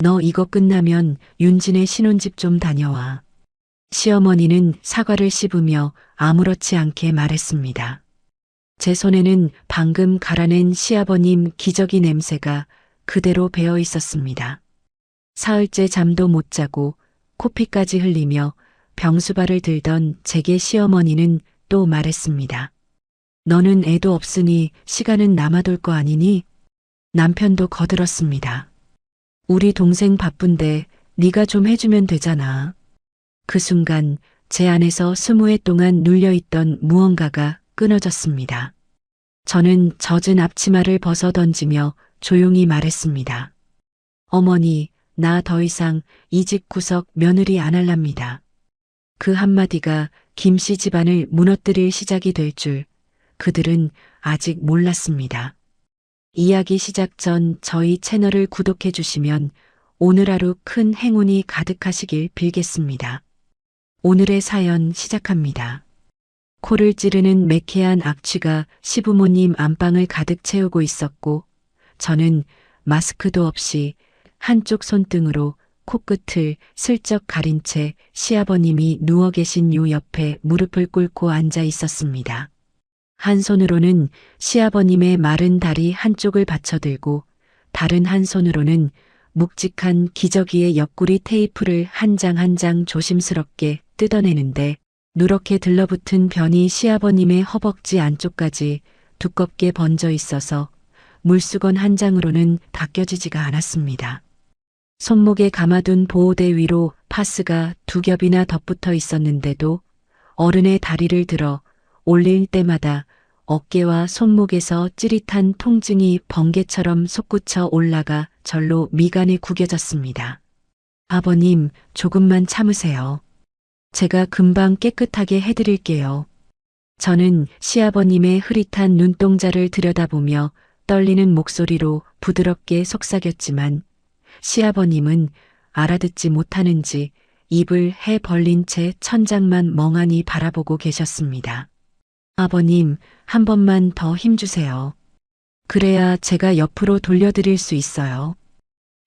너 이거 끝나면 윤진의 신혼집 좀 다녀와. 시어머니는 사과를 씹으며 아무렇지 않게 말했습니다. 제 손에는 방금 갈아낸 시아버님 기저귀 냄새가 그대로 배어 있었습니다. 사흘째 잠도 못 자고 코피까지 흘리며 병수발을 들던 제게 시어머니는 또 말했습니다. 너는 애도 없으니 시간은 남아돌 거 아니니? 남편도 거들었습니다. 우리 동생 바쁜데 네가 좀 해주면 되잖아. 그 순간 제 안에서 20해 동안 눌려있던 무언가가 끊어졌습니다. 저는 젖은 앞치마를 벗어 던지며 조용히 말했습니다. 어머니, 나 더 이상 이 집 구석 며느리 안 할랍니다. 그 한마디가 김씨 집안을 무너뜨릴 시작이 될 줄 그들은 아직 몰랐습니다. 이야기 시작 전 저희 채널을 구독해 주시면 오늘 하루 큰 행운이 가득하시길 빌겠습니다. 오늘의 사연 시작합니다. 코를 찌르는 매캐한 악취가 시부모님 안방을 가득 채우고 있었고 저는 마스크도 없이 한쪽 손등으로 코끝을 슬쩍 가린 채 시아버님이 누워 계신 요 옆에 무릎을 꿇고 앉아 있었습니다. 한 손으로는 시아버님의 마른 다리 한쪽을 받쳐들고 다른 한 손으로는 묵직한 기저귀의 옆구리 테이프를 한 장 한 장 조심스럽게 뜯어내는데 누렇게 들러붙은 변이 시아버님의 허벅지 안쪽까지 두껍게 번져 있어서 물수건 한 장으로는 닦여지지가 않았습니다. 손목에 감아둔 보호대 위로 파스가 2겹이나 덧붙어 있었는데도 어른의 다리를 들어 올릴 때마다 어깨와 손목에서 찌릿한 통증이 번개처럼 솟구쳐 올라가 절로 미간에 구겨졌습니다. 아버님, 조금만 참으세요. 제가 금방 깨끗하게 해드릴게요. 저는 시아버님의 흐릿한 눈동자를 들여다보며 떨리는 목소리로 부드럽게 속삭였지만 시아버님은 알아듣지 못하는지 입을 해 벌린 채 천장만 멍하니 바라보고 계셨습니다. 아버님, 한 번만 더 힘주세요. 그래야 제가 옆으로 돌려드릴 수 있어요.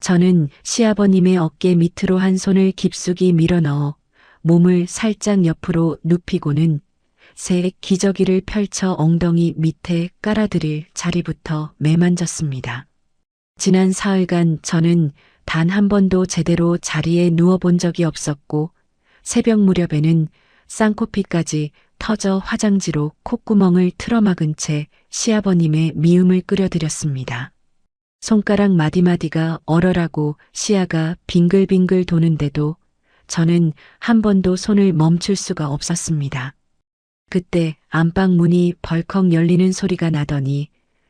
저는 시아버님의 어깨 밑으로 한 손을 깊숙이 밀어넣어 몸을 살짝 옆으로 눕히고는 새 기저귀를 펼쳐 엉덩이 밑에 깔아드릴 자리부터 매만졌습니다. 지난 사흘간 저는 단 한 번도 제대로 자리에 누워본 적이 없었고 새벽 무렵에는 쌍코피까지 터져 화장지로 콧구멍을 틀어막은 채 시아버님의 미음을 끓여드렸습니다. 손가락 마디마디가 얼얼하고 시야가 빙글빙글 도는데도 저는 한 번도 손을 멈출 수가 없었습니다. 그때 안방 문이 벌컥 열리는 소리가 나더니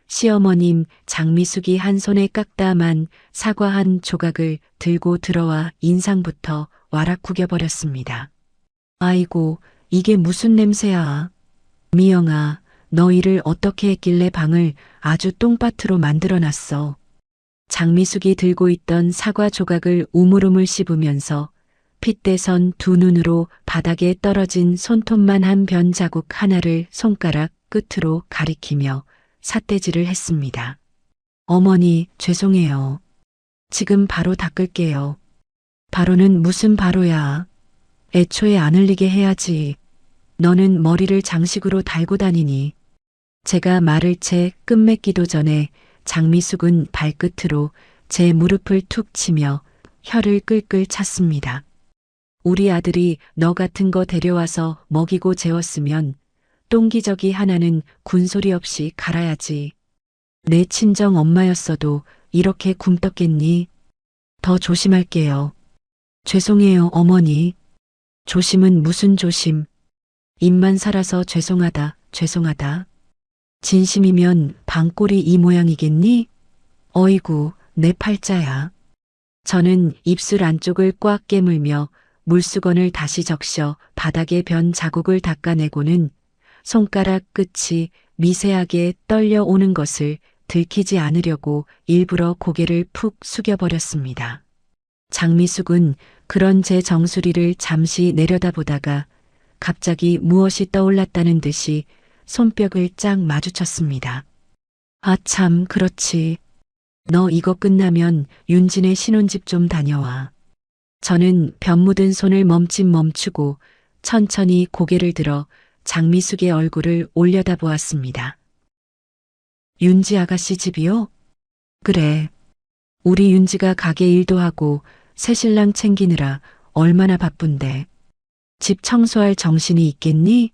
시어머님 장미숙이 한 손에 깎다만 사과 한 조각을 들고 들어와 인상부터 와락 구겨버렸습니다. 아이고, 이게 무슨 냄새야. 미영아, 너 일을 어떻게 했길래 방을 아주 똥밭으로 만들어놨어. 장미숙이 들고 있던 사과 조각을 우물우물 씹으면서 핏대선 두 눈으로 바닥에 떨어진 손톱만 한 변 자국 하나를 손가락 끝으로 가리키며 삿대질을 했습니다. 어머니, 죄송해요. 지금 바로 닦을게요. 바로는 무슨 바로야. 애초에 안 흘리게 해야지. 너는 머리를 장식으로 달고 다니니. 제가 말을 채 끝맺기도 전에 장미숙은 발끝으로 제 무릎을 툭 치며 혀를 끌끌 찼습니다. 우리 아들이 너 같은 거 데려와서 먹이고 재웠으면 똥기저귀 하나는 군소리 없이 갈아야지. 내 친정 엄마였어도 이렇게 굼떴겠니? 더 조심할게요. 죄송해요, 어머니. 조심은 무슨 조심. 입만 살아서 죄송하다, 죄송하다. 진심이면 방꼴이 이 모양이겠니? 어이구, 내 팔자야. 저는 입술 안쪽을 꽉 깨물며 물수건을 다시 적셔 바닥에 변 자국을 닦아내고는 손가락 끝이 미세하게 떨려오는 것을 들키지 않으려고 일부러 고개를 푹 숙여버렸습니다. 장미숙은 그런 제 정수리를 잠시 내려다보다가 갑자기 무엇이 떠올랐다는 듯이 손뼉을 짝 마주쳤습니다. 아 참, 그렇지. 너 이거 끝나면 윤진의 신혼집 좀 다녀와. 저는 변 묻은 손을 멈추고 천천히 고개를 들어 장미숙의 얼굴을 올려다보았습니다. 윤지 아가씨 집이요? 그래. 우리 윤지가 가게 일도 하고 새신랑 챙기느라 얼마나 바쁜데. 집 청소할 정신이 있겠니?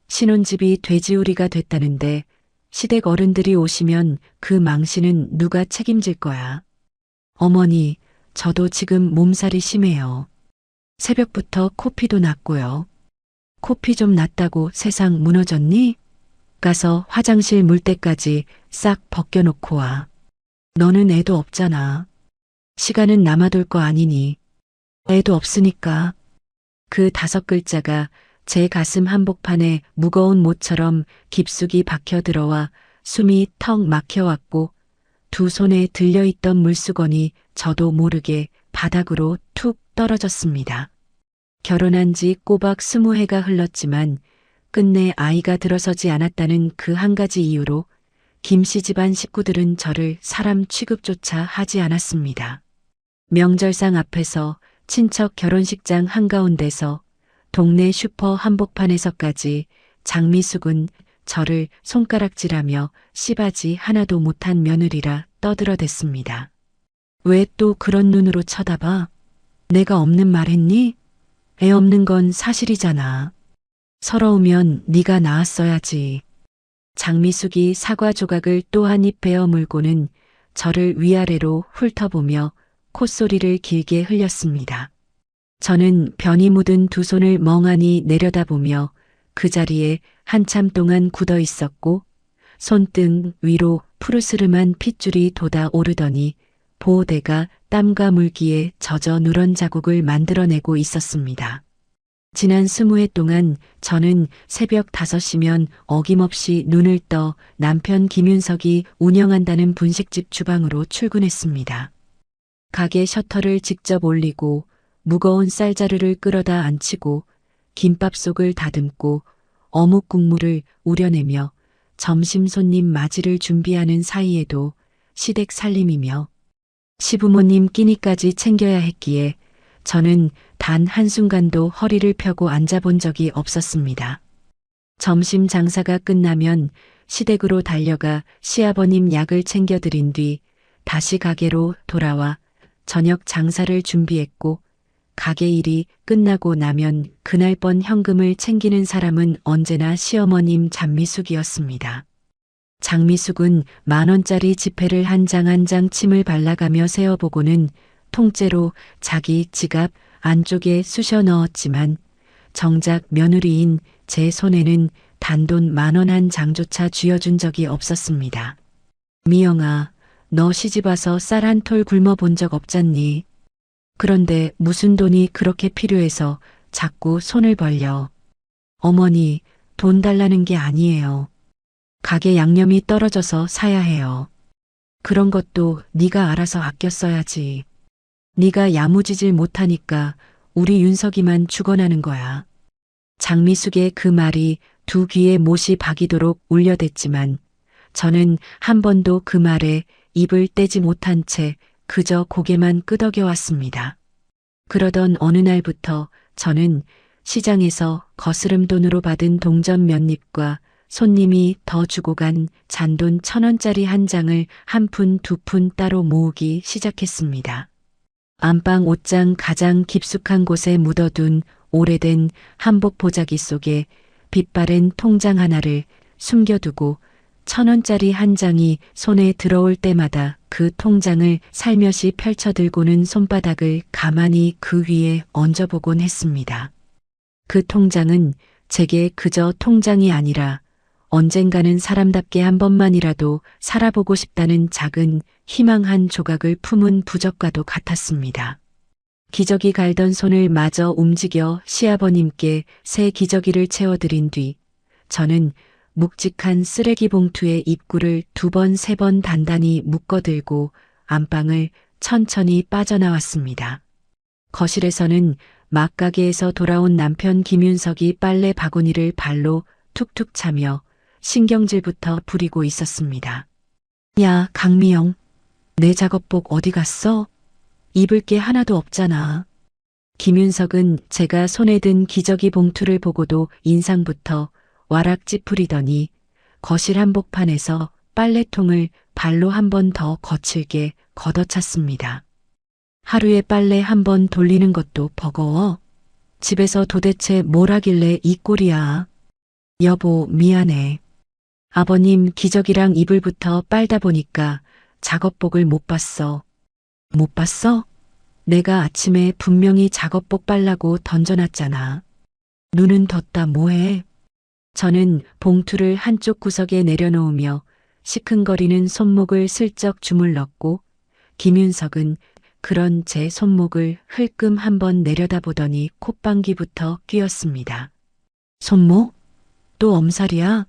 신혼집이 돼지우리가 됐다는데 시댁 어른들이 오시면 그 망신은 누가 책임질 거야. 어머니, 저도 지금 몸살이 심해요. 새벽부터 코피도 났고요. 코피 좀 났다고 세상 무너졌니? 가서 화장실 물때까지 싹 벗겨놓고 와. 너는 애도 없잖아. 시간은 남아돌 거 아니니. 애도 없으니까. 그 5글자가 제 가슴 한복판에 무거운 못처럼 깊숙이 박혀 들어와 숨이 턱 막혀왔고 두 손에 들려있던 물수건이 저도 모르게 바닥으로 툭 떨어졌습니다. 결혼한 지 꼬박 20해가 흘렀지만 끝내 아이가 들어서지 않았다는 그 한 가지 이유로 김씨 집안 식구들은 저를 사람 취급조차 하지 않았습니다. 명절상 앞에서 친척 결혼식장 한가운데서 동네 슈퍼 한복판에서까지 장미숙은 저를 손가락질하며 씨바지 하나도 못한 며느리라 떠들어댔습니다. 왜 또 그런 눈으로 쳐다봐? 내가 없는 말 했니? 애 없는 건 사실이잖아. 서러우면 네가 낳았어야지. 장미숙이 사과 조각을 또 한 입 베어 물고는 저를 위아래로 훑어보며 콧소리를 길게 흘렸습니다. 저는 변이 묻은 두 손을 멍하니 내려다보며 그 자리에 한참 동안 굳어 있었고 손등 위로 푸르스름한 핏줄이 돋아오르더니 보호대가 땀과 물기에 젖어 누런 자국을 만들어내고 있었습니다. 지난 20해 동안 저는 새벽 5시면 어김없이 눈을 떠 남편 김윤석이 운영한다는 분식집 주방으로 출근했습니다. 가게 셔터를 직접 올리고 무거운 쌀자루를 끌어다 앉히고 김밥 속을 다듬고 어묵 국물을 우려내며 점심 손님 맞이를 준비하는 사이에도 시댁 살림이며 시부모님 끼니까지 챙겨야 했기에 저는 단 한순간도 허리를 펴고 앉아본 적이 없었습니다. 점심 장사가 끝나면 시댁으로 달려가 시아버님 약을 챙겨드린 뒤 다시 가게로 돌아와 저녁 장사를 준비했고 가게 일이 끝나고 나면 그날 번 현금을 챙기는 사람은 언제나 시어머님 장미숙이었습니다. 장미숙은 10,000원짜리 지폐를 한 장 한 장 침을 발라가며 세어보고는 통째로 자기 지갑 안쪽에 쑤셔 넣었지만 정작 며느리인 제 손에는 단돈 10,000원 한 장조차 쥐어준 적이 없었습니다. 미영아, 너 시집와서 쌀 한 톨 굶어 본 적 없잖니. 그런데 무슨 돈이 그렇게 필요해서 자꾸 손을 벌려. 어머니, 돈 달라는 게 아니에요. 가게 양념이 떨어져서 사야 해요. 그런 것도 네가 알아서 아껴 써야지. 네가 야무지질 못하니까 우리 윤석이만 죽어나는 거야. 장미숙의 그 말이 두 귀에 못이 박이도록 울려댔지만 저는 한 번도 그 말에 입을 떼지 못한 채 그저 고개만 끄덕여왔습니다. 그러던 어느 날부터 저는 시장에서 거스름 돈으로 받은 동전 몇 잎과 손님이 더 주고 간 잔돈 1,000원짜리 한 장을 한 푼, 두 푼 따로 모으기 시작했습니다. 안방 옷장 가장 깊숙한 곳에 묻어둔 오래된 한복 보자기 속에 빛바랜 통장 하나를 숨겨두고 1,000원짜리 한 장이 손에 들어올 때마다 그 통장을 살며시 펼쳐들고는 손바닥을 가만히 그 위에 얹어보곤 했습니다. 그 통장은 제게 그저 통장이 아니라 언젠가는 사람답게 한 번만이라도 살아보고 싶다는 작은 희망 한 조각을 품은 부적과도 같았습니다. 기저귀 갈던 손을 마저 움직여 시아버님께 새 기저귀를 채워드린 뒤 저는 묵직한 쓰레기 봉투의 입구를 2번, 3번 단단히 묶어들고 안방을 천천히 빠져나왔습니다. 거실에서는 막가게에서 돌아온 남편 김윤석이 빨래 바구니를 발로 툭툭 차며 신경질부터 부리고 있었습니다. 야, 강미영. 내 작업복 어디 갔어? 입을 게 하나도 없잖아. 김윤석은 제가 손에 든 기저귀 봉투를 보고도 인상부터 와락 찌푸리더니 거실 한복판에서 빨래통을 발로 한 번 더 거칠게 걷어찼습니다. 하루에 빨래 한 번 돌리는 것도 버거워. 집에서 도대체 뭘 하길래 이 꼴이야. 여보, 미안해. 아버님 기저귀랑 이불부터 빨다 보니까 작업복을 못 봤어. 못 봤어? 내가 아침에 분명히 작업복 빨라고 던져놨잖아. 눈은 떴다 뭐해? 저는 봉투를 한쪽 구석에 내려놓으며 시큰거리는 손목을 슬쩍 주물렀고 김윤석은 그런 제 손목을 흘끔 한번 내려다보더니 콧방귀부터 뀌었습니다. 손목? 또 엄살이야?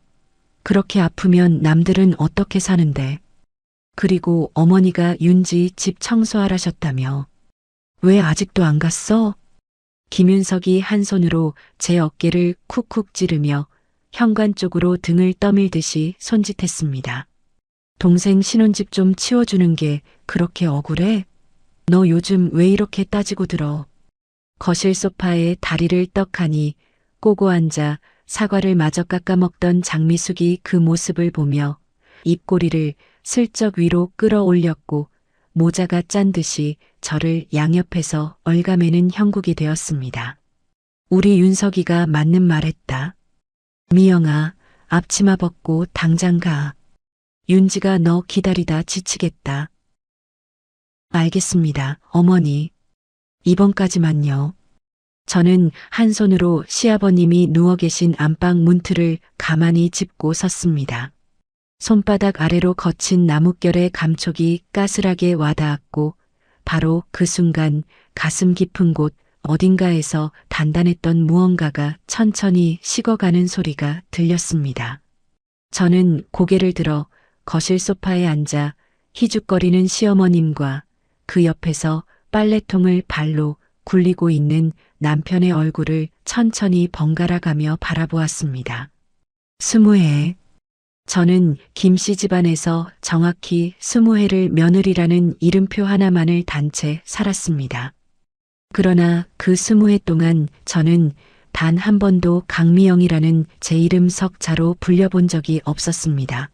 그렇게 아프면 남들은 어떻게 사는데? 그리고 어머니가 윤지 집 청소하라셨다며. 왜 아직도 안 갔어? 김윤석이 한 손으로 제 어깨를 쿡쿡 찌르며 현관 쪽으로 등을 떠밀듯이 손짓했습니다. 동생 신혼집 좀 치워주는 게 그렇게 억울해? 너 요즘 왜 이렇게 따지고 들어? 거실 소파에 다리를 떡하니 꼬고 앉아 사과를 마저 깎아먹던 장미숙이 그 모습을 보며 입꼬리를 슬쩍 위로 끌어올렸고 모자가 짠 듯이 저를 양옆에서 얼가매는 형국이 되었습니다. 우리 윤석이가 맞는 말했다. 미영아, 앞치마 벗고 당장 가. 윤지가 너 기다리다 지치겠다. 알겠습니다, 어머니. 이번까지만요. 저는 한 손으로 시아버님이 누워 계신 안방 문틀을 가만히 짚고 섰습니다. 손바닥 아래로 거친 나뭇결의 감촉이 까슬하게 와닿았고 바로 그 순간 가슴 깊은 곳 어딘가에서 단단했던 무언가가 천천히 식어가는 소리가 들렸습니다. 저는 고개를 들어 거실 소파에 앉아 희죽거리는 시어머님과 그 옆에서 빨래통을 발로 굴리고 있는 남편의 얼굴을 천천히 번갈아 가며 바라보았습니다. 20해. 저는 김씨 집안에서 정확히 20해를 며느리라는 이름표 하나만을 단 채 살았습니다. 그러나 그 20해 동안 저는 단 한 번도 강미영이라는 제 이름 석자로 불려본 적이 없었습니다.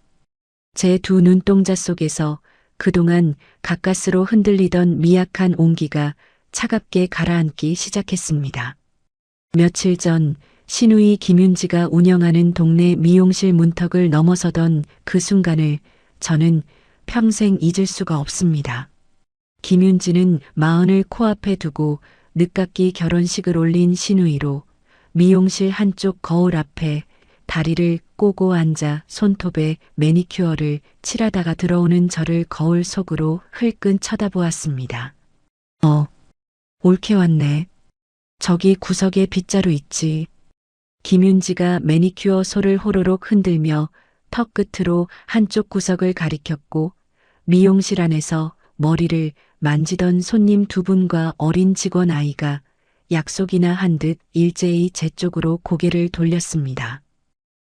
제 두 눈동자 속에서 그동안 가까스로 흔들리던 미약한 온기가 차갑게 가라앉기 시작했습니다. 며칠 전 시누이 김윤지가 운영하는 동네 미용실 문턱을 넘어서던 그 순간을 저는 평생 잊을 수가 없습니다. 김윤지는 마흔을 코앞에 두고 늦깎이 결혼식을 올린 시누이로 미용실 한쪽 거울 앞에 다리를 꼬고 앉아 손톱에 매니큐어를 칠하다가 들어오는 저를 거울 속으로 흘끈 쳐다보았습니다. 옳게 왔네. 저기 구석에 빗자루 있지. 김윤지가 매니큐어 솔을 호로록 흔들며 턱 끝으로 한쪽 구석을 가리켰고 미용실 안에서 머리를 만지던 손님 두 분과 어린 직원 아이가 약속이나 한 듯 일제히 제 쪽으로 고개를 돌렸습니다.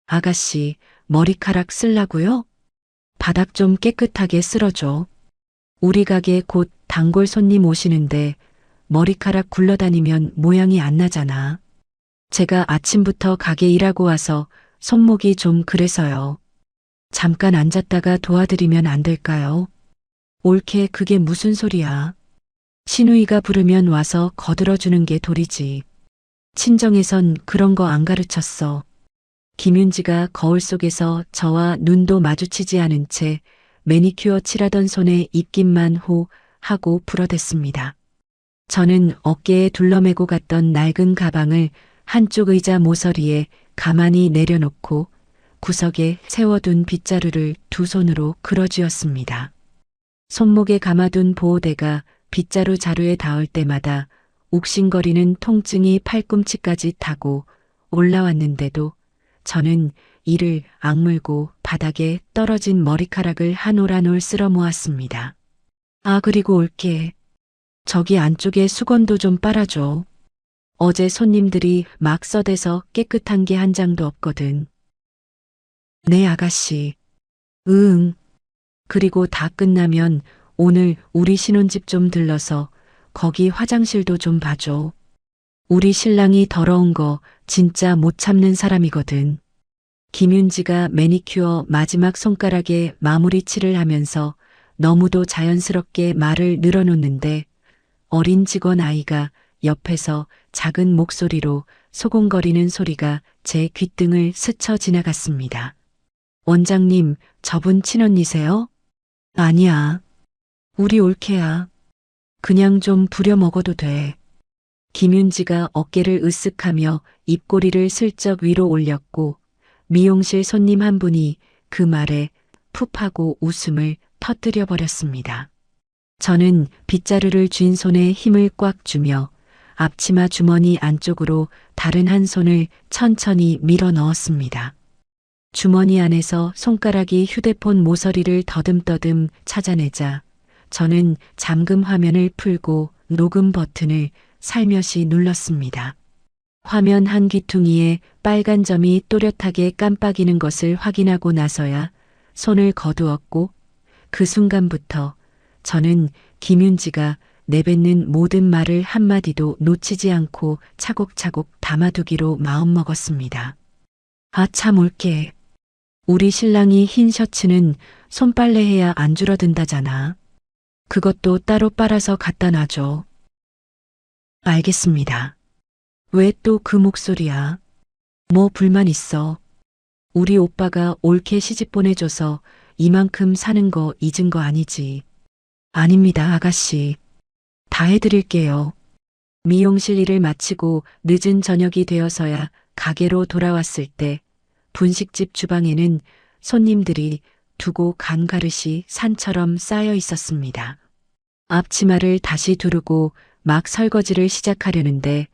아가씨, 머리카락 쓸라고요? 바닥 좀 깨끗하게 쓸어줘. 우리 가게 곧 단골 손님 오시는데 머리카락 굴러다니면 모양이 안 나잖아. 제가 아침부터 가게 일하고 와서 손목이 좀 그래서요. 잠깐 앉았다가 도와드리면 안 될까요? 옳게 그게 무슨 소리야. 시누이가 부르면 와서 거들어주는 게 도리지. 친정에선 그런 거 안 가르쳤어. 김윤지가 거울 속에서 저와 눈도 마주치지 않은 채 매니큐어 칠하던 손에 입김만 호 하고 불어댔습니다. 저는 어깨에 둘러매고 갔던 낡은 가방을 한쪽 의자 모서리에 가만히 내려놓고 구석에 세워둔 빗자루를 두 손으로 끌어쥐었습니다. 손목에 감아둔 보호대가 빗자루 자루에 닿을 때마다 욱신거리는 통증이 팔꿈치까지 타고 올라왔는데도 저는 이를 악물고 바닥에 떨어진 머리카락을 한 올 한 올 쓸어 모았습니다. 아, 그리고 올게. 저기 안쪽에 수건도 좀 빨아줘. 어제 손님들이 막 써대서 깨끗한 게 한 장도 없거든. 네, 아가씨. 응. 그리고 다 끝나면 오늘 우리 신혼집 좀 들러서 거기 화장실도 좀 봐줘. 우리 신랑이 더러운 거 진짜 못 참는 사람이거든. 김윤지가 매니큐어 마지막 손가락에 마무리 칠을 하면서 너무도 자연스럽게 말을 늘어놓는데 어린 직원 아이가 옆에서 작은 목소리로 소곤거리는 소리가 제 귓등을 스쳐 지나갔습니다. 원장님, 저분 친언니세요? 아니야. 우리 올케야. 그냥 좀 부려 먹어도 돼. 김윤지가 어깨를 으쓱하며 입꼬리를 슬쩍 위로 올렸고 미용실 손님 한 분이 그 말에 푹하고 웃음을 터뜨려 버렸습니다. 저는 빗자루를 쥔 손에 힘을 꽉 주며 앞치마 주머니 안쪽으로 다른 한 손을 천천히 밀어 넣었습니다. 주머니 안에서 손가락이 휴대폰 모서리를 더듬더듬 찾아내자 저는 잠금 화면을 풀고 녹음 버튼을 살며시 눌렀습니다. 화면 한 귀퉁이에 빨간 점이 또렷하게 깜빡이는 것을 확인하고 나서야 손을 거두었고 그 순간부터 저는 김윤지가 내뱉는 모든 말을 한마디도 놓치지 않고 차곡차곡 담아두기로 마음먹었습니다. 아, 참 올게. 우리 신랑이 흰 셔츠는 손빨래해야 안 줄어든다잖아. 그것도 따로 빨아서 갖다 놔줘. 알겠습니다. 왜 또 그 목소리야? 뭐 불만 있어? 우리 오빠가 올케 시집 보내줘서 이만큼 사는 거 잊은 거 아니지? 아닙니다, 아가씨. 다 해드릴게요. 미용실 일을 마치고 늦은 저녁이 되어서야 가게로 돌아왔을 때 분식집 주방에는 손님들이 두고 간 그릇이 산처럼 쌓여 있었습니다. 앞치마를 다시 두르고 막 설거지를 시작하려는데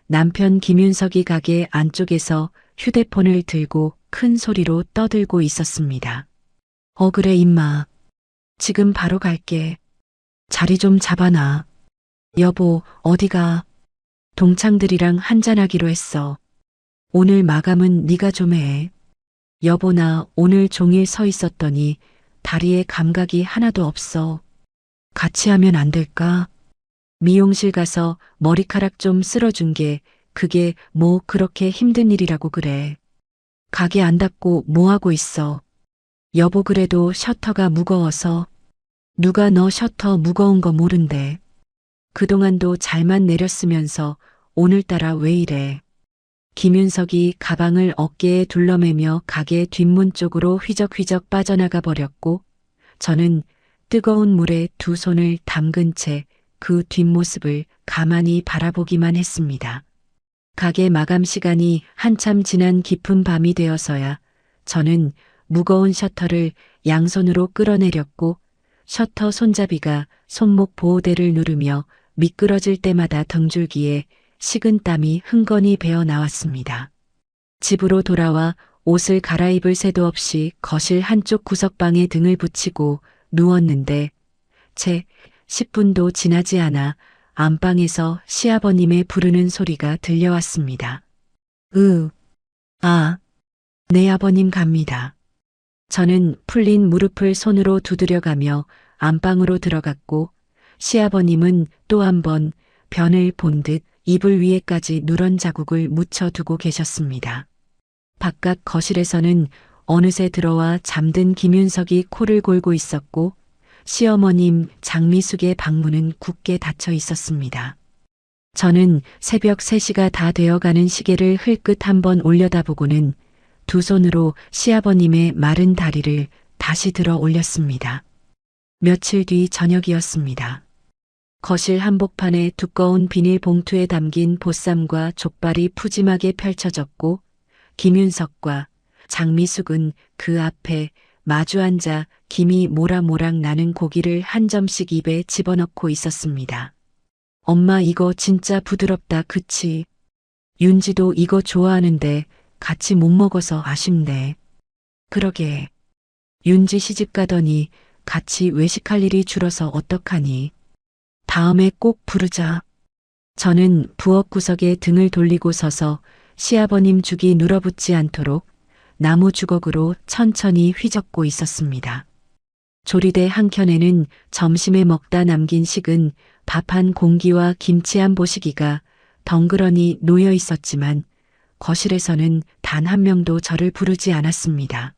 남편 김윤석이 가게 안쪽에서 휴대폰을 들고 큰 소리로 떠들고 있었습니다. 그래 임마. 지금 바로 갈게. 자리 좀 잡아놔. 여보, 어디가? 동창들이랑 한잔하기로 했어. 오늘 마감은 네가 좀 해. 여보, 나 오늘 종일 서 있었더니 다리에 감각이 하나도 없어. 같이 하면 안 될까? 미용실 가서 머리카락 좀 쓸어준 게 그게 뭐 그렇게 힘든 일이라고 그래. 가게 안 닫고 뭐 하고 있어? 여보, 그래도 셔터가 무거워서. 누가 너 셔터 무거운 거 모른대. 그동안도 잘만 내렸으면서 오늘따라 왜 이래. 김윤석이 가방을 어깨에 둘러매며 가게 뒷문 쪽으로 휘적휘적 빠져나가 버렸고 저는 뜨거운 물에 두 손을 담근 채 그 뒷모습을 가만히 바라보기만 했습니다. 가게 마감 시간이 한참 지난 깊은 밤이 되어서야 저는 무거운 셔터를 양손으로 끌어내렸고 셔터 손잡이가 손목 보호대를 누르며 미끄러질 때마다 등줄기에 식은 땀이 흥건히 배어 나왔습니다. 집으로 돌아와 옷을 갈아입을 새도 없이 거실 한쪽 구석방에 등을 붙이고 누웠는데 채 10분도 지나지 않아 안방에서 시아버님의 부르는 소리가 들려왔습니다. 네 아버님 갑니다. 저는 풀린 무릎을 손으로 두드려가며 안방으로 들어갔고 시아버님은 또 한 번 변을 본 듯 이불 위에까지 누런 자국을 묻혀두고 계셨습니다. 바깥 거실에서는 어느새 들어와 잠든 김윤석이 코를 골고 있었고 시어머님 장미숙의 방문은 굳게 닫혀 있었습니다. 저는 새벽 3시가 다 되어가는 시계를 흘끗 한번 올려다보고는 두 손으로 시아버님의 마른 다리를 다시 들어 올렸습니다. 며칠 뒤 저녁이었습니다. 거실 한복판에 두꺼운 비닐봉투에 담긴 보쌈과 족발이 푸짐하게 펼쳐졌고 김윤석과 장미숙은 그 앞에 마주 앉아 김이 모락모락 나는 고기를 한 점씩 입에 집어넣고 있었습니다. 엄마, 이거 진짜 부드럽다, 그치? 윤지도 이거 좋아하는데 같이 못 먹어서 아쉽네. 그러게. 윤지 시집 가더니 같이 외식할 일이 줄어서 어떡하니. 다음에 꼭 부르자. 저는 부엌 구석에 등을 돌리고 서서 시아버님 죽이 눌어붙지 않도록 나무 주걱으로 천천히 휘젓고 있었습니다. 조리대 한켠에는 점심에 먹다 남긴 식은 밥 한 공기와 김치 한 보시기가 덩그러니 놓여 있었지만 거실에서는 단 한 명도 저를 부르지 않았습니다.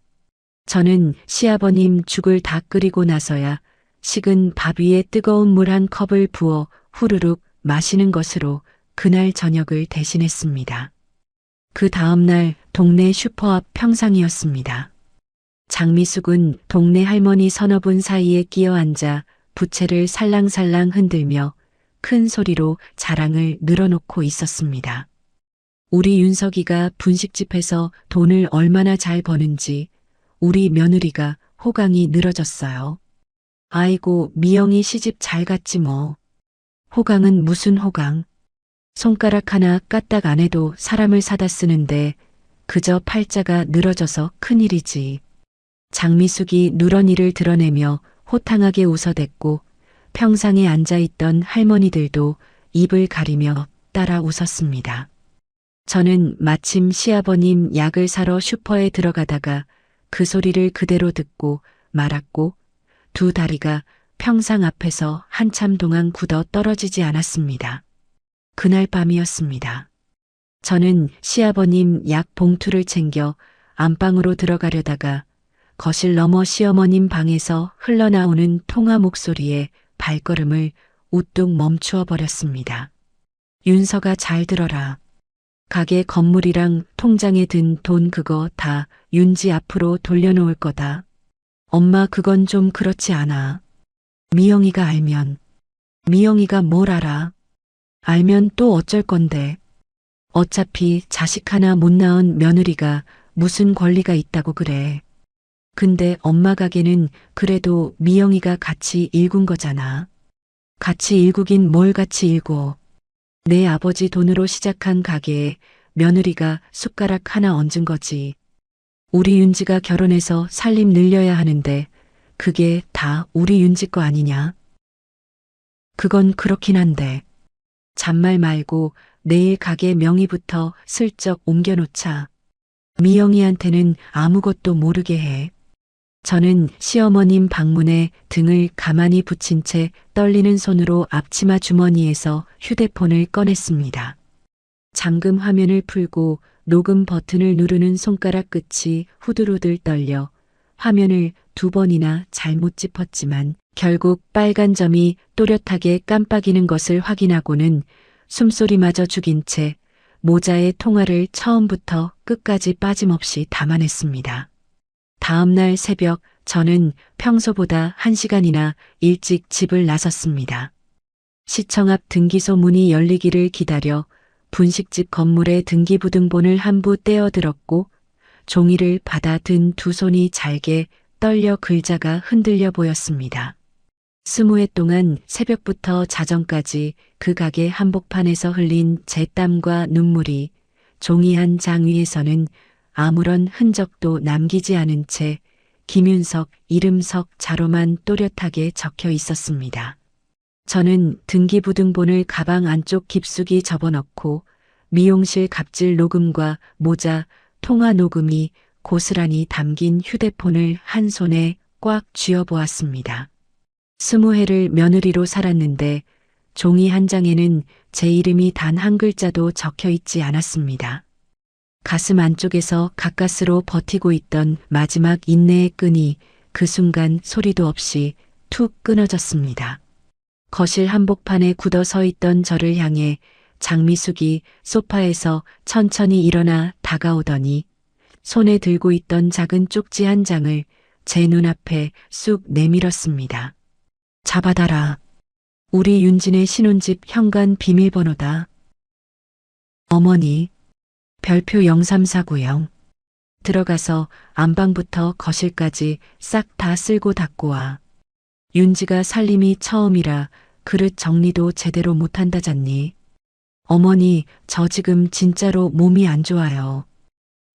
저는 시아버님 죽을 다 끓이고 나서야 식은 밥 위에 뜨거운 물 한 컵을 부어 후루룩 마시는 것으로 그날 저녁을 대신했습니다. 그 다음날 동네 슈퍼 앞 평상이었습니다. 장미숙은 동네 할머니 서너 분 사이에 끼어 앉아 부채를 살랑살랑 흔들며 큰 소리로 자랑을 늘어놓고 있었습니다. 우리 윤석이가 분식집에서 돈을 얼마나 잘 버는지 우리 며느리가 호강이 늘어졌어요. 아이고, 미영이 시집 잘 갔지 뭐. 호강은 무슨 호강. 손가락 하나 까딱 안 해도 사람을 사다 쓰는데 그저 팔자가 늘어져서 큰일이지. 장미숙이 누런이를 드러내며 호탕하게 웃어댔고 평상에 앉아있던 할머니들도 입을 가리며 따라 웃었습니다. 저는 마침 시아버님 약을 사러 슈퍼에 들어가다가 그 소리를 그대로 듣고 말았고 두 다리가 평상 앞에서 한참 동안 굳어 떨어지지 않았습니다. 그날 밤이었습니다. 저는 시아버님 약 봉투를 챙겨 안방으로 들어가려다가 거실 너머 시어머님 방에서 흘러나오는 통화 목소리에 발걸음을 우뚝 멈추어 버렸습니다. 윤서가 잘 들어라. 가게 건물이랑 통장에 든 돈 그거 다 윤지 앞으로 돌려놓을 거다. 엄마 그건 좀 그렇지 않아. 미영이가 알면. 미영이가 뭘 알아? 알면 또 어쩔 건데. 어차피 자식 하나 못 낳은 며느리가 무슨 권리가 있다고 그래. 근데 엄마 가게는 그래도 미영이가 같이 일군 거잖아. 같이 일구긴 뭘 같이 일구. 내 아버지 돈으로 시작한 가게에 며느리가 숟가락 하나 얹은 거지. 우리 윤지가 결혼해서 살림 늘려야 하는데 그게 다 우리 윤지 거 아니냐? 그건 그렇긴 한데. 잔말 말고 내일 가게 명의부터 슬쩍 옮겨놓자. 미영이한테는 아무것도 모르게 해. 저는 시어머님 방문에 등을 가만히 붙인 채 떨리는 손으로 앞치마 주머니에서 휴대폰을 꺼냈습니다. 잠금 화면을 풀고 녹음 버튼을 누르는 손가락 끝이 후들후들 떨려 화면을 두 번이나 잘못 짚었지만 결국 빨간 점이 또렷하게 깜빡이는 것을 확인하고는 숨소리마저 죽인 채 모자의 통화를 처음부터 끝까지 빠짐없이 담아냈습니다. 다음 날 새벽 저는 평소보다 1시간이나 일찍 집을 나섰습니다. 시청 앞 등기소 문이 열리기를 기다려 분식집 건물의 등기부등본을 한 부 떼어들었고 종이를 받아 든 두 손이 잘게 떨려 글자가 흔들려 보였습니다. 20해 동안 새벽부터 자정까지 그 가게 한복판에서 흘린 제 땀과 눈물이 종이 한 장 위에서는 아무런 흔적도 남기지 않은 채 김윤석 이름석 자로만 또렷하게 적혀 있었습니다. 저는 등기부등본을 가방 안쪽 깊숙이 접어넣고 미용실 갑질 녹음과 모자, 통화 녹음이 고스란히 담긴 휴대폰을 한 손에 꽉 쥐어보았습니다. 20해를 며느리로 살았는데 종이 한 장에는 제 이름이 단 한 글자도 적혀 있지 않았습니다. 가슴 안쪽에서 가까스로 버티고 있던 마지막 인내의 끈이 그 순간 소리도 없이 툭 끊어졌습니다. 거실 한복판에 굳어 서 있던 저를 향해 장미숙이 소파에서 천천히 일어나 다가오더니 손에 들고 있던 작은 쪽지 한 장을 제 눈앞에 쑥 내밀었습니다. 잡아다라. 우리 윤진의 신혼집 현관 비밀번호다. 어머니. 별표 0349형. 들어가서 안방부터 거실까지 싹 다 쓸고 닦고 와. 윤지가 살림이 처음이라 그릇 정리도 제대로 못한다잖니. 어머니, 저 지금 진짜로 몸이 안 좋아요.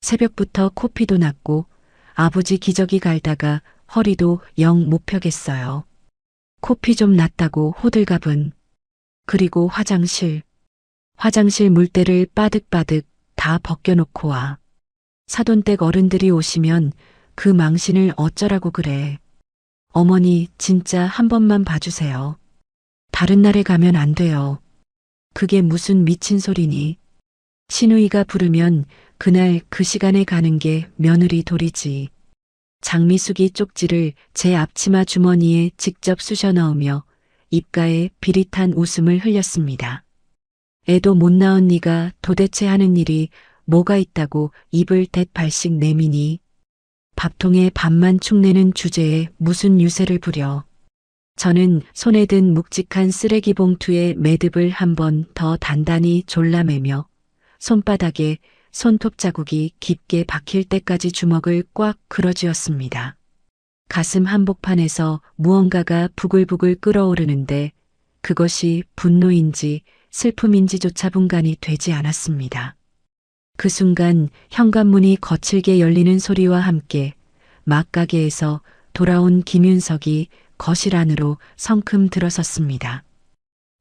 새벽부터 코피도 났고 아버지 기저귀 갈다가 허리도 영 못 펴겠어요. 코피 좀 났다고 호들갑은. 그리고 화장실 물때를 빠득빠득 다 벗겨놓고 와. 사돈댁 어른들이 오시면 그 망신을 어쩌라고 그래. 어머니, 진짜 한 번만 봐주세요. 다른 날에 가면 안 돼요. 그게 무슨 미친 소리니? 신우이가 부르면 그날 그 시간에 가는 게 며느리 도리지. 장미숙이 쪽지를 제 앞치마 주머니에 직접 쑤셔 넣으며 입가에 비릿한 웃음을 흘렸습니다. 애도 못 낳은 네가 도대체 하는 일이 뭐가 있다고 입을 대발씩 내미니. 밥통에 밥만 축내는 주제에 무슨 유세를 부려. 저는 손에 든 묵직한 쓰레기 봉투에 매듭을 한 번 더 단단히 졸라매며 손바닥에 손톱 자국이 깊게 박힐 때까지 주먹을 꽉 끌어쥐었습니다. 가슴 한복판에서 무언가가 부글부글 끓어오르는데 그것이 분노인지 슬픔인지조차 분간이 되지 않았습니다. 그 순간 현관문이 거칠게 열리는 소리와 함께 막가게에서 돌아온 김윤석이 거실 안으로 성큼 들어섰습니다.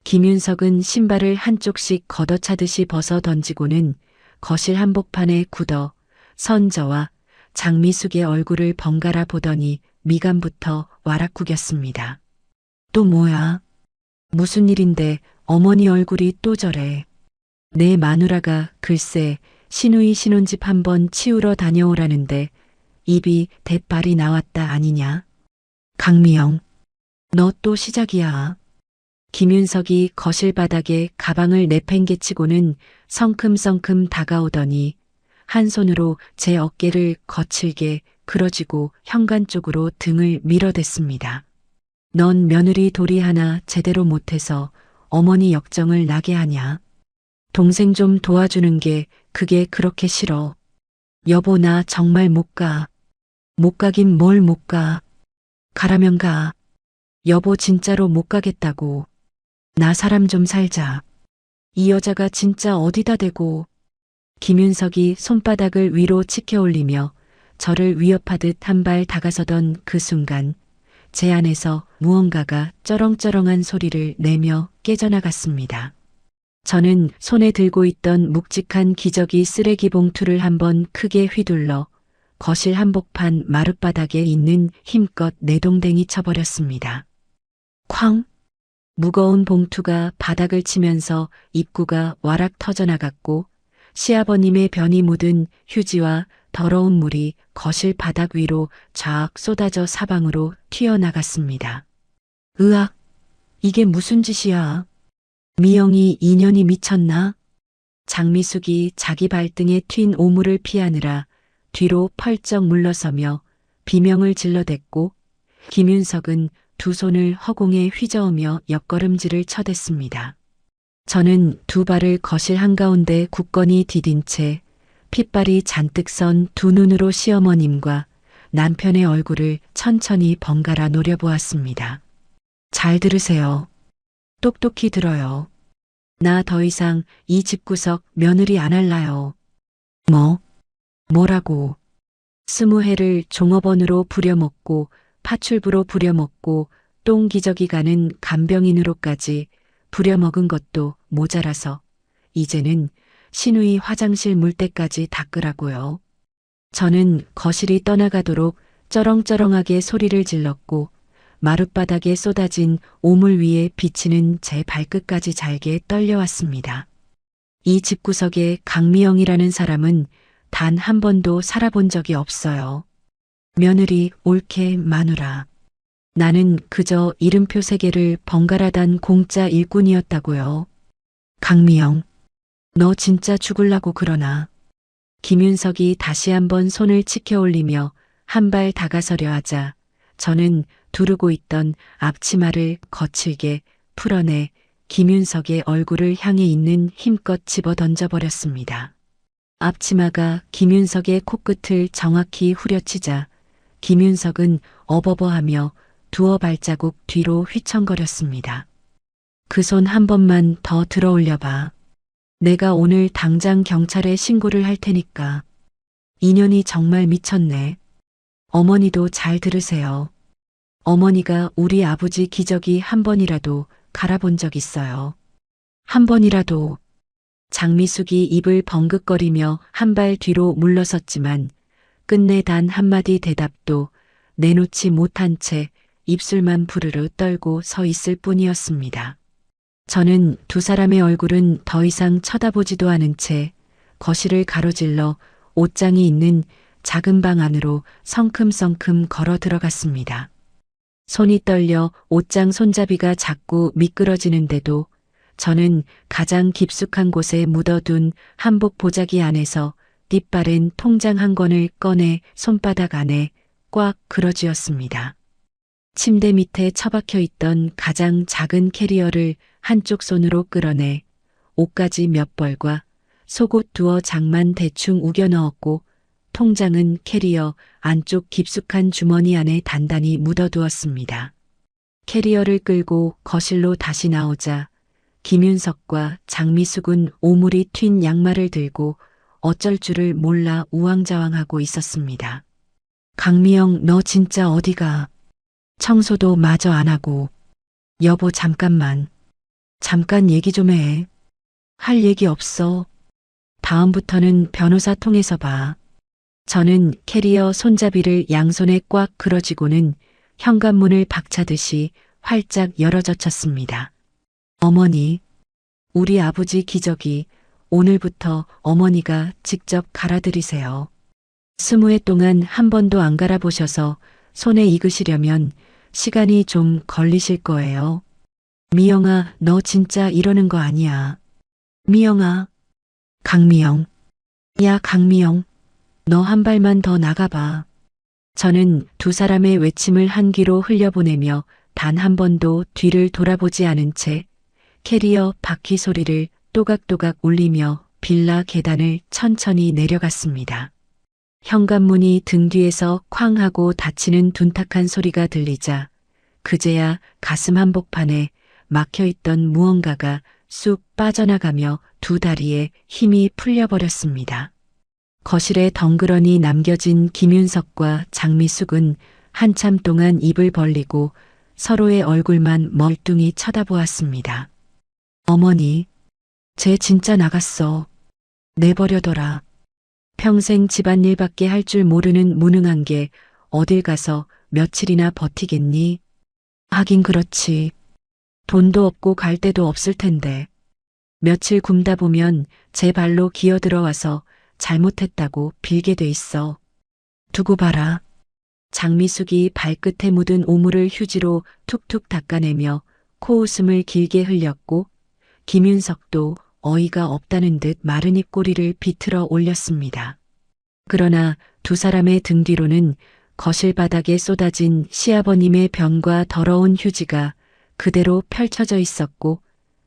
김윤석은 신발을 한쪽씩 걷어차듯이 벗어 던지고는 거실 한복판에 굳어 선 저와 장미숙의 얼굴을 번갈아 보더니 미간부터 와락 구겼습니다. 또 뭐야? 무슨 일인데 어머니 얼굴이 또 저래. 내 마누라가 글쎄 신우이 신혼집 한번 치우러 다녀오라는데 입이 대빨이 나왔다 아니냐? 강미영, 너 또 시작이야. 김윤석이 거실 바닥에 가방을 내팽개치고는 성큼성큼 다가오더니 한 손으로 제 어깨를 거칠게 그러쥐고 현관 쪽으로 등을 밀어댔습니다. 넌 며느리 도리 하나 제대로 못해서 어머니 역정을 나게 하냐? 동생 좀 도와주는 게 그게 그렇게 싫어. 여보 나 정말 못 가. 못 가긴 뭘 못 가. 가라면 가. 여보 진짜로 못 가겠다고. 나 사람 좀 살자. 이 여자가 진짜 어디다 대고. 김윤석이 손바닥을 위로 치켜 올리며 저를 위협하듯 한 발 다가서던 그 순간 제 안에서 무언가가 쩌렁쩌렁한 소리를 내며 깨져나갔습니다. 저는 손에 들고 있던 묵직한 기저귀 쓰레기 봉투를 한번 크게 휘둘러 거실 한복판 마룻바닥에 있는 힘껏 내동댕이 쳐버렸습니다. 쾅! 무거운 봉투가 바닥을 치면서 입구가 와락 터져나갔고 시아버님의 변이 묻은 휴지와 더러운 물이 거실 바닥 위로 쫙 쏟아져 사방으로 튀어나갔습니다. 으악! 이게 무슨 짓이야? 미영이 인연이 미쳤나? 장미숙이 자기 발등에 튄 오물을 피하느라 뒤로 펄쩍 물러서며 비명을 질러댔고 김윤석은 두 손을 허공에 휘저으며 옆걸음질을 쳐댔습니다. 저는 두 발을 거실 한가운데 굳건히 디딘 채 핏발이 잔뜩 선 두 눈으로 시어머님과 남편의 얼굴을 천천히 번갈아 노려보았습니다. 잘 들으세요. 똑똑히 들어요. 나 더 이상 이 집구석 며느리 안 할라요. 뭐라고? 20회를 종업원으로 부려먹고 파출부로 부려먹고 똥기저귀 가는 간병인으로까지 부려먹은 것도 모자라서 이제는 신우이 화장실 물때까지 닦으라고요. 저는 거실이 떠나가도록 쩌렁쩌렁하게 소리를 질렀고 마룻바닥에 쏟아진 오물 위에 비치는 제 발끝까지 잘게 떨려왔습니다. 이 집구석에 강미영이라는 사람은 단 한 번도 살아본 적이 없어요. 며느리 옳게 마누라. 나는 그저 이름표 3개를 번갈아 단 공짜 일꾼이었다고요. 강미영, 너 진짜 죽을라고 그러나. 김윤석이 다시 한번 손을 치켜 올리며 한 발 다가서려 하자 저는 두르고 있던 앞치마를 거칠게 풀어내 김윤석의 얼굴을 향해 있는 힘껏 집어 던져버렸습니다. 앞치마가 김윤석의 코끝을 정확히 후려치자 김윤석은 어버버하며 두어 발자국 뒤로 휘청거렸습니다. 그 손 한 번만 더 들어 올려봐. 내가 오늘 당장 경찰에 신고를 할 테니까. 인연이 정말 미쳤네. 어머니도 잘 들으세요. 어머니가 우리 아버지 기저귀 한 번이라도 갈아본 적 있어요. 한 번이라도. 장미숙이 입을 벙긋거리며 한 발 뒤로 물러섰지만 끝내 단 한마디 대답도 내놓지 못한 채 입술만 부르르 떨고 서 있을 뿐이었습니다. 저는 두 사람의 얼굴은 더 이상 쳐다보지도 않은 채 거실을 가로질러 옷장이 있는 작은 방 안으로 성큼성큼 걸어 들어갔습니다. 손이 떨려 옷장 손잡이가 자꾸 미끄러지는데도 저는 가장 깊숙한 곳에 묻어둔 한복 보자기 안에서 띠빠른 통장 한 권을 꺼내 손바닥 안에 꽉 그어쥐었습니다. 침대 밑에 처박혀 있던 가장 작은 캐리어를 한쪽 손으로 끌어내 옷가지 몇 벌과 속옷 두어 장만 대충 우겨 넣었고 통장은 캐리어 안쪽 깊숙한 주머니 안에 단단히 묻어두었습니다. 캐리어를 끌고 거실로 다시 나오자 김윤석과 장미숙은 오물이 튄 양말을 들고 어쩔 줄을 몰라 우왕좌왕하고 있었습니다. 강미영, 너 진짜 어디가? 청소도 마저 안 하고. 여보, 잠깐만. 잠깐 얘기 좀 해. 할 얘기 없어. 다음부터는 변호사 통해서 봐. 저는 캐리어 손잡이를 양손에 꽉 그어쥐고는 현관문을 박차듯이 활짝 열어젖혔습니다. 어머니, 우리 아버지 기저귀 오늘부터 어머니가 직접 갈아드리세요. 20해 동안 한 번도 안 갈아보셔서 손에 익으시려면 시간이 좀 걸리실 거예요. 미영아, 너 진짜 이러는 거 아니야. 미영아. 강미영. 야, 강미영. 너 한 발만 더 나가봐. 저는 두 사람의 외침을 한 귀로 흘려보내며 단 한 번도 뒤를 돌아보지 않은 채 캐리어 바퀴 소리를 또각또각 울리며 빌라 계단을 천천히 내려갔습니다. 현관문이 등 뒤에서 쾅 하고 닫히는 둔탁한 소리가 들리자 그제야 가슴 한복판에 막혀있던 무언가가 쑥 빠져나가며 두 다리에 힘이 풀려버렸습니다. 거실에 덩그러니 남겨진 김윤석과 장미숙은 한참 동안 입을 벌리고 서로의 얼굴만 멀뚱히 쳐다보았습니다. 어머니, 쟤 진짜 나갔어. 내버려둬라. 평생 집안일밖에 할 줄 모르는 무능한 게 어딜 가서 며칠이나 버티겠니? 하긴 그렇지. 돈도 없고 갈 데도 없을 텐데. 며칠 굶다 보면 제 발로 기어들어와서 잘못했다고 빌게 돼 있어. 두고 봐라. 장미숙이 발끝에 묻은 오물을 휴지로 툭툭 닦아내며 코웃음을 길게 흘렸고 김윤석도 어이가 없다는 듯 마른 입꼬리를 비틀어 올렸습니다. 그러나 두 사람의 등 뒤로는 거실 바닥에 쏟아진 시아버님의 병과 더러운 휴지가 그대로 펼쳐져 있었고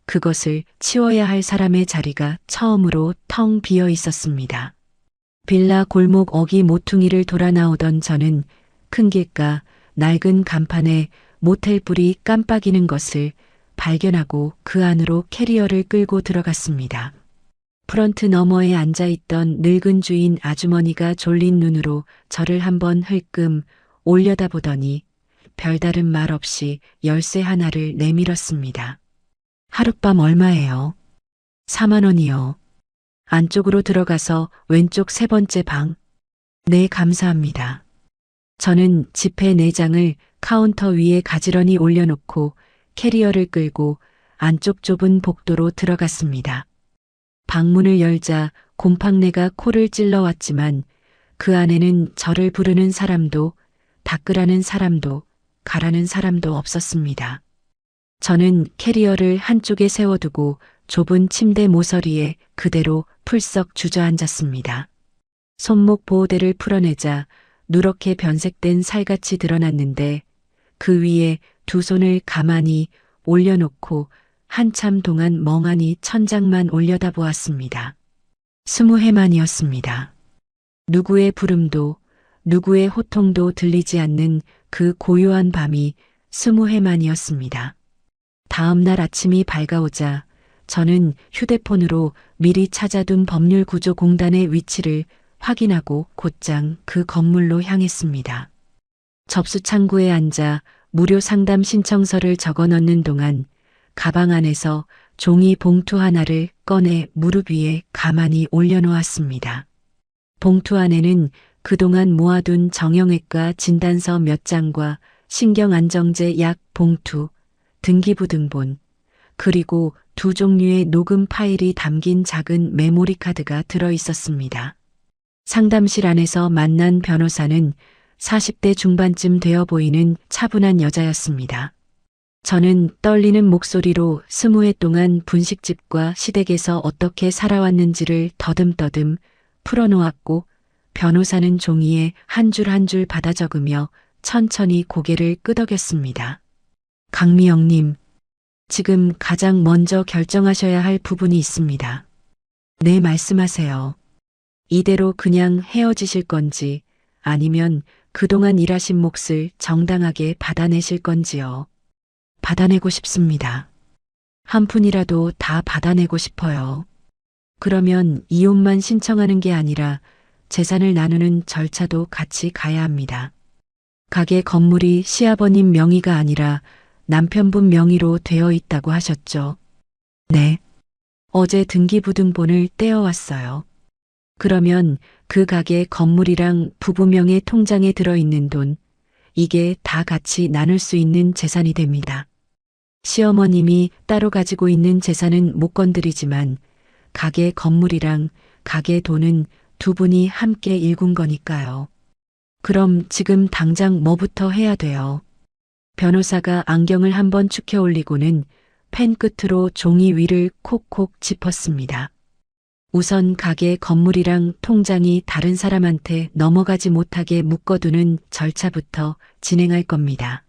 그것을 치워야 할 사람의 자리가 처음으로 텅 비어 있었습니다. 빌라 골목 어기 모퉁이를 돌아 나오던 저는 큰 길가 낡은 간판에 모텔 불이 깜빡이는 것을 발견하고 그 안으로 캐리어를 끌고 들어갔습니다. 프런트 너머에 앉아있던 늙은 주인 아주머니가 졸린 눈으로 저를 한번 흘끔 올려다보더니 별다른 말 없이 열쇠 하나를 내밀었습니다. 하룻밤 얼마예요? 4만 원이요. 안쪽으로 들어가서 왼쪽 세 번째 방. 네, 감사합니다. 저는 지폐 4장을 카운터 위에 가지런히 올려놓고 캐리어를 끌고 안쪽 좁은 복도로 들어갔습니다. 방문을 열자 곰팡내가 코를 찔러왔지만 그 안에는 저를 부르는 사람도 닦으라는 사람도 가라는 사람도 없었습니다. 저는 캐리어를 한쪽에 세워두고 좁은 침대 모서리에 그대로 풀썩 주저앉았습니다. 손목 보호대를 풀어내자 누렇게 변색된 살같이 드러났는데 그 위에 두 손을 가만히 올려놓고 한참 동안 멍하니 천장만 올려다보았습니다. 20해 만이었습니다. 누구의 부름도 누구의 호통도 들리지 않는 그 고요한 밤이 20해 만이었습니다. 다음 날 아침이 밝아오자 저는 휴대폰으로 미리 찾아둔 법률구조공단의 위치를 확인하고 곧장 그 건물로 향했습니다. 접수 창구에 앉아 무료 상담 신청서를 적어 넣는 동안 가방 안에서 종이 봉투 하나를 꺼내 무릎 위에 가만히 올려놓았습니다. 봉투 안에는 그동안 모아둔 정형외과 진단서 몇 장과 신경안정제 약 봉투, 등기부등본, 그리고 두 종류의 녹음 파일이 담긴 작은 메모리 카드가 들어 있었습니다. 상담실 안에서 만난 변호사는 40대 중반쯤 되어 보이는 차분한 여자였습니다. 저는 떨리는 목소리로 20해 동안 분식집과 시댁에서 어떻게 살아왔는지를 더듬더듬 풀어놓았고, 변호사는 종이에 한 줄 한 줄 받아 적으며 천천히 고개를 끄덕였습니다. 강미영님, 지금 가장 먼저 결정하셔야 할 부분이 있습니다. 네, 말씀하세요. 이대로 그냥 헤어지실 건지 아니면 그동안 일하신 몫을 정당하게 받아내실 건지요. 받아내고 싶습니다. 한 푼이라도 다 받아내고 싶어요. 그러면 이혼만 신청하는 게 아니라 재산을 나누는 절차도 같이 가야 합니다. 가게 건물이 시아버님 명의가 아니라 남편분 명의로 되어 있다고 하셨죠? 네. 어제 등기부등본을 떼어왔어요. 그러면 그 가게 건물이랑 부부명의 통장에 들어있는 돈, 이게 다 같이 나눌 수 있는 재산이 됩니다. 시어머님이 따로 가지고 있는 재산은 못 건드리지만 가게 건물이랑 가게 돈은 두 분이 함께 일군 거니까요. 그럼 지금 당장 뭐부터 해야 돼요? 변호사가 안경을 한번 축혀 올리고는 펜 끝으로 종이 위를 콕콕 짚었습니다. 우선 가게 건물이랑 통장이 다른 사람한테 넘어가지 못하게 묶어두는 절차부터 진행할 겁니다.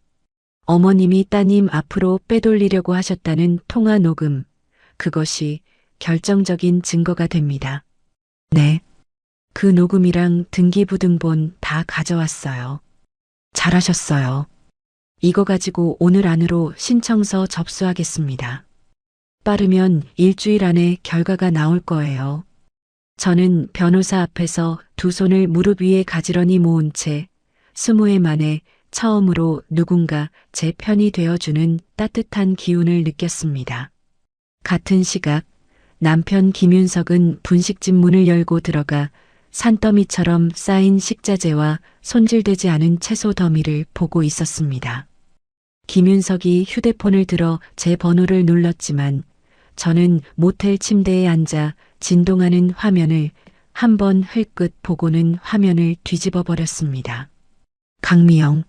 어머님이 따님 앞으로 빼돌리려고 하셨다는 통화 녹음, 그것이 결정적인 증거가 됩니다. 네. 그 녹음이랑 등기부등본 다 가져왔어요. 잘하셨어요. 이거 가지고 오늘 안으로 신청서 접수하겠습니다. 빠르면 일주일 안에 결과가 나올 거예요. 저는 변호사 앞에서 두 손을 무릎 위에 가지런히 모은 채 20해 만에 처음으로 누군가 제 편이 되어주는 따뜻한 기운을 느꼈습니다. 같은 시각 남편 김윤석은 분식집 문을 열고 들어가 산더미처럼 쌓인 식자재와 손질되지 않은 채소 더미를 보고 있었습니다. 김윤석이 휴대폰을 들어 제 번호를 눌렀지만 저는 모텔 침대에 앉아 진동하는 화면을 한번 흘끗 보고는 화면을 뒤집어 버렸습니다. 강미영,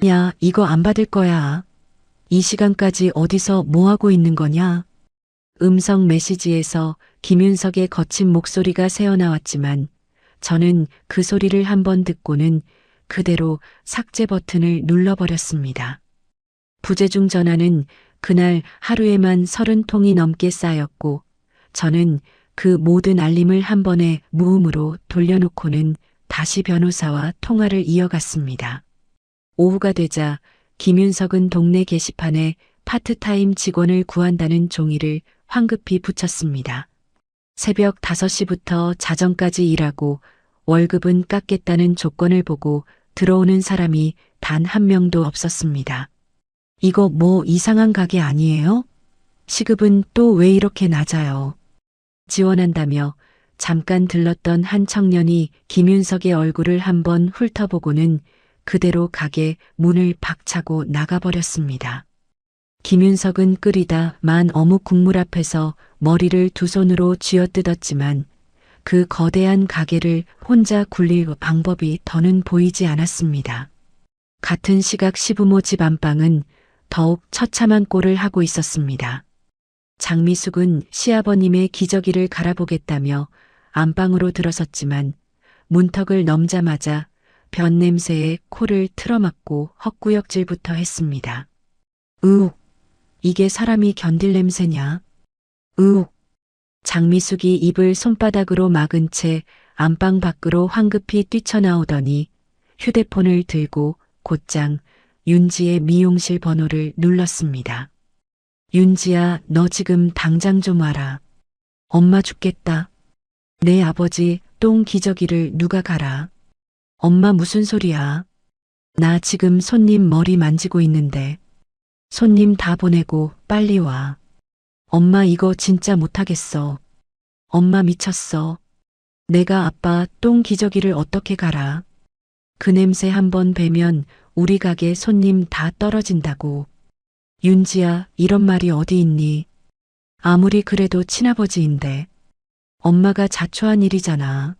야, 이거 안 받을 거야. 이 시간까지 어디서 뭐하고 있는 거냐? 음성 메시지에서 김윤석의 거친 목소리가 새어나왔지만 저는 그 소리를 한번 듣고는 그대로 삭제 버튼을 눌러버렸습니다. 부재중 전화는 그날 하루에만 30통이 넘게 쌓였고 저는 그 모든 알림을 한 번에 무음으로 돌려놓고는 다시 변호사와 통화를 이어갔습니다. 오후가 되자 김윤석은 동네 게시판에 파트타임 직원을 구한다는 종이를 황급히 붙였습니다. 새벽 5시부터 자정까지 일하고 월급은 깎겠다는 조건을 보고 들어오는 사람이 단 한 명도 없었습니다. 이거 뭐 이상한 가게 아니에요? 시급은 또 왜 이렇게 낮아요? 지원한다며 잠깐 들렀던 한 청년이 김윤석의 얼굴을 한번 훑어보고는 그대로 가게 문을 박차고 나가버렸습니다. 김윤석은 끓이다 만 어묵 국물 앞에서 머리를 두 손으로 쥐어뜯었지만 그 거대한 가게를 혼자 굴릴 방법이 더는 보이지 않았습니다. 같은 시각 시부모 집 안방은 더욱 처참한 꼴을 하고 있었습니다. 장미숙은 시아버님의 기저귀를 갈아보겠다며 안방으로 들어섰지만 문턱을 넘자마자 변 냄새에 코를 틀어막고 헛구역질부터 했습니다. 으욱, 이게 사람이 견딜 냄새냐? 으욱. 장미숙이 입을 손바닥으로 막은 채 안방 밖으로 황급히 뛰쳐나오더니 휴대폰을 들고 곧장 윤지의 미용실 번호를 눌렀습니다. 윤지야, 너 지금 당장 좀 와라. 엄마 죽겠다. 내 아버지 똥 기저귀를 누가 갈아? 엄마 무슨 소리야? 나 지금 손님 머리 만지고 있는데. 손님 다 보내고 빨리 와. 엄마 이거 진짜 못하겠어. 엄마 미쳤어. 내가 아빠 똥 기저귀를 어떻게 갈아? 그 냄새 한번 배면 우리 가게 손님 다 떨어진다고. 윤지야, 이런 말이 어디 있니? 아무리 그래도 친아버지인데. 엄마가 자초한 일이잖아.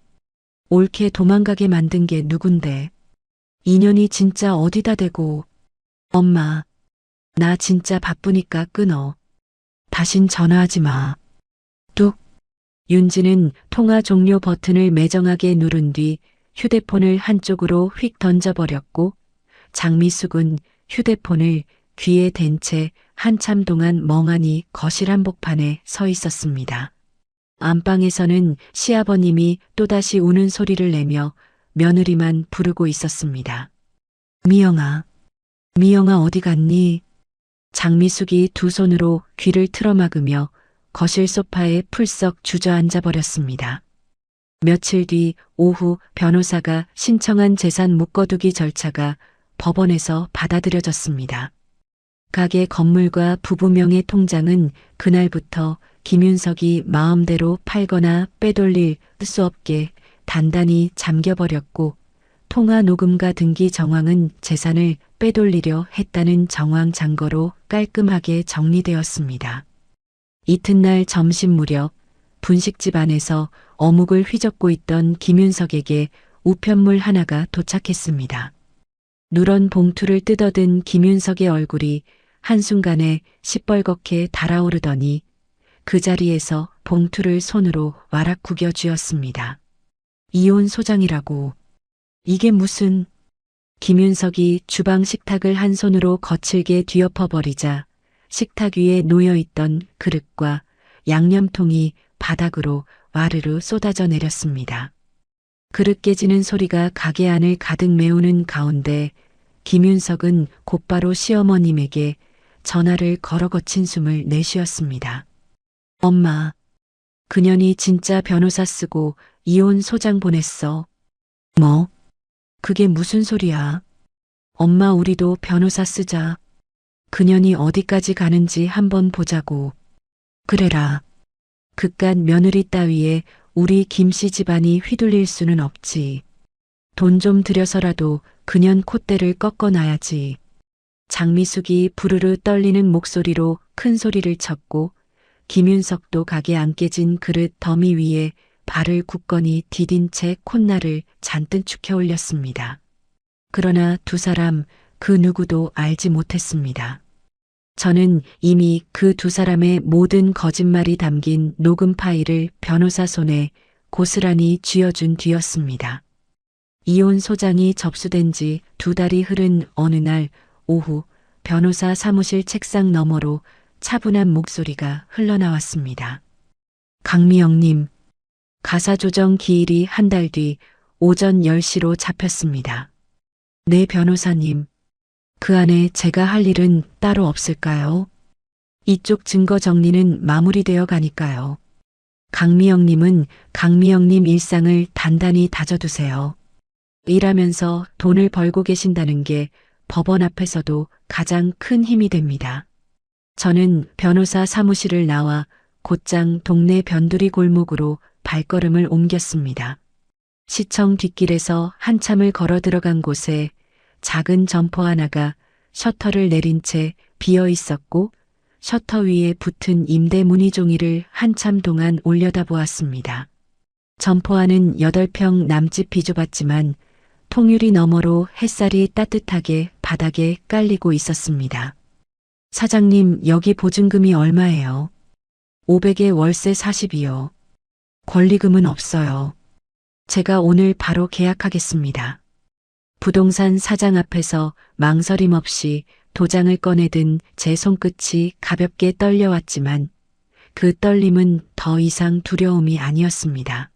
옳게 도망가게 만든 게 누군데. 인연이 진짜 어디다 대고. 엄마, 나 진짜 바쁘니까 끊어. 다신 전화하지 마. 뚝. 윤지는 통화 종료 버튼을 매정하게 누른 뒤 휴대폰을 한쪽으로 휙 던져버렸고 장미숙은 휴대폰을 귀에 댄 채 한참 동안 멍하니 거실 한복판에 서 있었습니다. 안방에서는 시아버님이 또다시 우는 소리를 내며 며느리만 부르고 있었습니다. 미영아, 미영아 어디 갔니? 장미숙이 두 손으로 귀를 틀어막으며 거실 소파에 풀썩 주저앉아 버렸습니다. 며칠 뒤 오후 변호사가 신청한 재산 묶어두기 절차가 법원에서 받아들여졌습니다. 가게 건물과 부부명의 통장은 그날부터 김윤석이 마음대로 팔거나 빼돌릴 수 없게 단단히 잠겨버렸고 통화 녹음과 등기 정황은 재산을 빼돌리려 했다는 정황 잔고로 깔끔하게 정리되었습니다. 이튿날 점심 무렵 분식집 안에서 어묵을 휘젓고 있던 김윤석에게 우편물 하나가 도착했습니다. 누런 봉투를 뜯어든 김윤석의 얼굴이 한순간에 시뻘겋게 달아오르더니 그 자리에서 봉투를 손으로 와락 구겨 쥐었습니다. 이혼 소장이라고. 이게 무슨... 김윤석이 주방 식탁을 한 손으로 거칠게 뒤엎어버리자 식탁 위에 놓여있던 그릇과 양념통이 바닥으로 와르르 쏟아져 내렸습니다. 그릇 깨지는 소리가 가게 안을 가득 메우는 가운데 김윤석은 곧바로 시어머님에게 전화를 걸어 거친 숨을 내쉬었습니다. 엄마, 그년이 진짜 변호사 쓰고 이혼 소장 보냈어. 뭐? 그게 무슨 소리야? 엄마 우리도 변호사 쓰자. 그년이 어디까지 가는지 한번 보자고. 그래라. 그깟 며느리 따위에 우리 김씨 집안이 휘둘릴 수는 없지. 돈 좀 들여서라도 그년 콧대를 꺾어놔야지. 장미숙이 부르르 떨리는 목소리로 큰 소리를 쳤고 김윤석도 가게 안 깨진 그릇 더미 위에 발을 굳건히 디딘 채 콧날을 잔뜩 축혀 올렸습니다. 그러나 두 사람 그 누구도 알지 못했습니다. 저는 이미 그 두 사람의 모든 거짓말이 담긴 녹음 파일을 변호사 손에 고스란히 쥐어준 뒤였습니다. 이혼 소장이 접수된 지 2달이 흐른 어느 날 오후 변호사 사무실 책상 너머로 차분한 목소리가 흘러나왔습니다. 강미영님, 가사조정 기일이 한 달 뒤 오전 10시로 잡혔습니다. 네 변호사님, 그 안에 제가 할 일은 따로 없을까요? 이쪽 증거 정리는 마무리되어 가니까요. 강미영님은 강미영님 일상을 단단히 다져두세요. 일하면서 돈을 벌고 계신다는 게 법원 앞에서도 가장 큰 힘이 됩니다. 저는 변호사 사무실을 나와 곧장 동네 변두리 골목으로 발걸음을 옮겼습니다. 시청 뒷길에서 한참을 걸어 들어간 곳에 작은 점포 하나가 셔터를 내린 채 비어 있었고 셔터 위에 붙은 임대 문의 종이를 한참 동안 올려다보았습니다. 점포 안은 8평 남짓 비좁았지만 통유리 너머로 햇살이 따뜻하게 바닥에 깔리고 있었습니다. 사장님, 여기 보증금이 얼마예요? 500에 월세 40이요. 권리금은 없어요. 제가 오늘 바로 계약하겠습니다. 부동산 사장 앞에서 망설임 없이 도장을 꺼내든 제 손끝이 가볍게 떨려왔지만 그 떨림은 더 이상 두려움이 아니었습니다.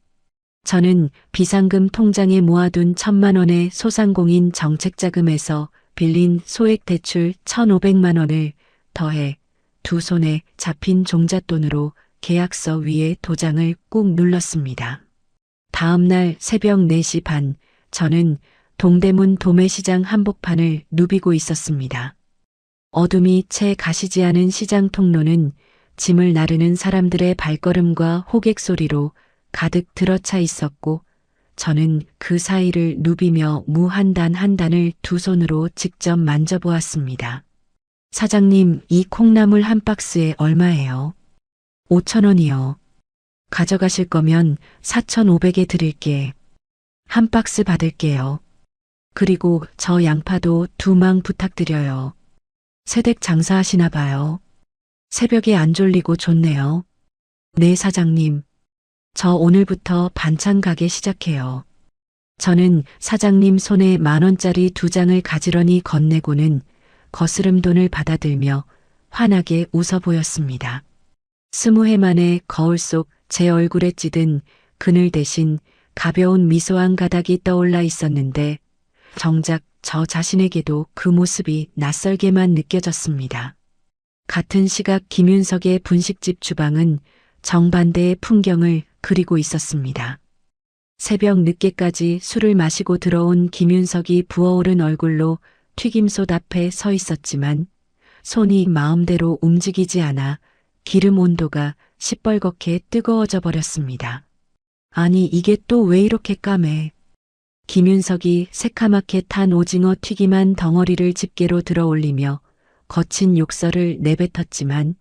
저는 비상금 통장에 모아둔 1,000만 원의 소상공인 정책자금에서 빌린 소액 대출 1,500만 원을 더해 두 손에 잡힌 종잣돈으로 계약서 위에 도장을 꾹 눌렀습니다. 다음 날 새벽 4시 반, 저는 동대문 도매시장 한복판을 누비고 있었습니다. 어둠이 채 가시지 않은 시장 통로는 짐을 나르는 사람들의 발걸음과 호객 소리로 가득 들어차 있었고 저는 그 사이를 누비며 무 한 단 한 단을 두 손으로 직접 만져보았습니다. 사장님, 이 콩나물 한 박스에 얼마예요? 5,000원이요. 가져가실 거면 4,500에 드릴게. 한 박스 받을게요. 그리고 저 양파도 2망 부탁드려요. 새댁 장사하시나 봐요. 새벽에 안 졸리고 좋네요. 네, 사장님. 저 오늘부터 반찬 가게 시작해요. 저는 사장님 손에 10,000원짜리 2장을 가지런히 건네고는 거스름 돈을 받아들며 환하게 웃어 보였습니다. 20해 만에 거울 속 제 얼굴에 찌든 그늘 대신 가벼운 미소 한 가닥이 떠올라 있었는데 정작 저 자신에게도 그 모습이 낯설게만 느껴졌습니다. 같은 시각 김윤석의 분식집 주방은 정반대의 풍경을 그리고 있었습니다. 새벽 늦게까지 술을 마시고 들어온 김윤석이 부어오른 얼굴로 튀김솥 앞에 서 있었지만 손이 마음대로 움직이지 않아 기름 온도가 시뻘겋게 뜨거워져 버렸습니다. 아니 이게 또 왜 이렇게 까매? 김윤석이 새카맣게 탄 오징어 튀김한 덩어리를 집게로 들어 올리며 거친 욕설을 내뱉었지만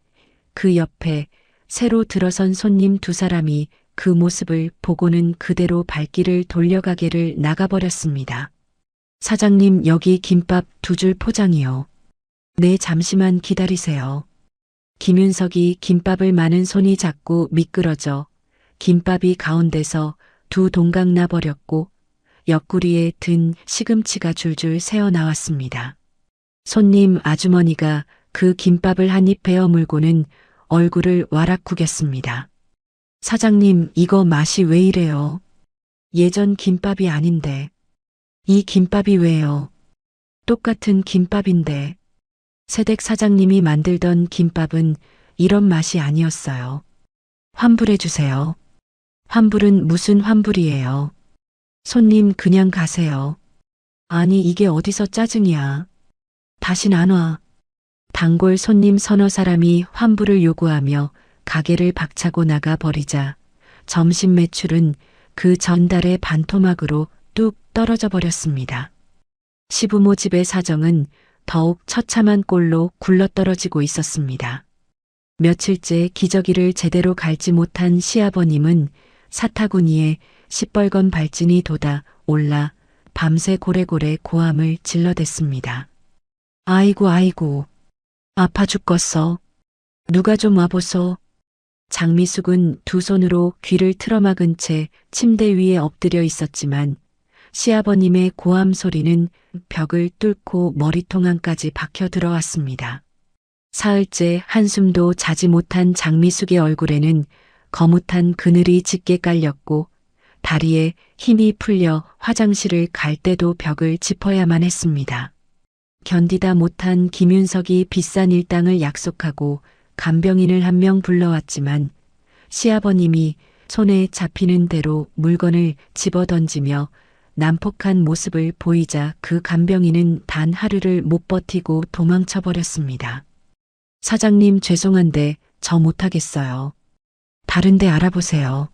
그 옆에 새로 들어선 손님 2사람이 그 모습을 보고는 그대로 발길을 돌려가게를 나가버렸습니다. 사장님, 여기 김밥 2줄 포장이요. 네, 잠시만 기다리세요. 김윤석이 김밥을 마는 손이 자꾸 미끄러져 김밥이 가운데서 두 동강 나버렸고 옆구리에 든 시금치가 줄줄 새어나왔습니다. 손님 아주머니가 그 김밥을 한 입 베어 물고는 얼굴을 와락 구겼습니다. 사장님, 이거 맛이 왜 이래요? 예전 김밥이 아닌데. 이 김밥이 왜요? 똑같은 김밥인데. 새댁 사장님이 만들던 김밥은 이런 맛이 아니었어요. 환불해 주세요. 환불은 무슨 환불이에요? 손님 그냥 가세요. 아니 이게 어디서 짜증이야. 다신 안 와. 단골 손님 서너 사람이 환불을 요구하며 가게를 박차고 나가 버리자 점심 매출은 그 전달의 반토막으로 뚝 떨어져 버렸습니다. 시부모 집의 사정은 더욱 처참한 꼴로 굴러떨어지고 있었습니다. 며칠째 기저귀를 제대로 갈지 못한 시아버님은 사타구니에 시뻘건 발진이 돋아 올라 밤새 고래고래 고함을 질러댔습니다. 아이고 아이고 아파 죽겠어. 누가 좀 와보소. 장미숙은 두 손으로 귀를 틀어막은 채 침대 위에 엎드려 있었지만 시아버님의 고함 소리는 벽을 뚫고 머리통 안까지 박혀 들어왔습니다. 사흘째 한숨도 자지 못한 장미숙의 얼굴에는 거뭇한 그늘이 짙게 깔렸고 다리에 힘이 풀려 화장실을 갈 때도 벽을 짚어야만 했습니다. 견디다 못한 김윤석이 비싼 일당을 약속하고 간병인을 한 명 불러왔지만 시아버님이 손에 잡히는 대로 물건을 집어던지며 난폭한 모습을 보이자 그 간병인은 단 하루를 못 버티고 도망쳐 버렸습니다. 사장님 죄송한데 저 못하겠어요. 다른 데 알아보세요.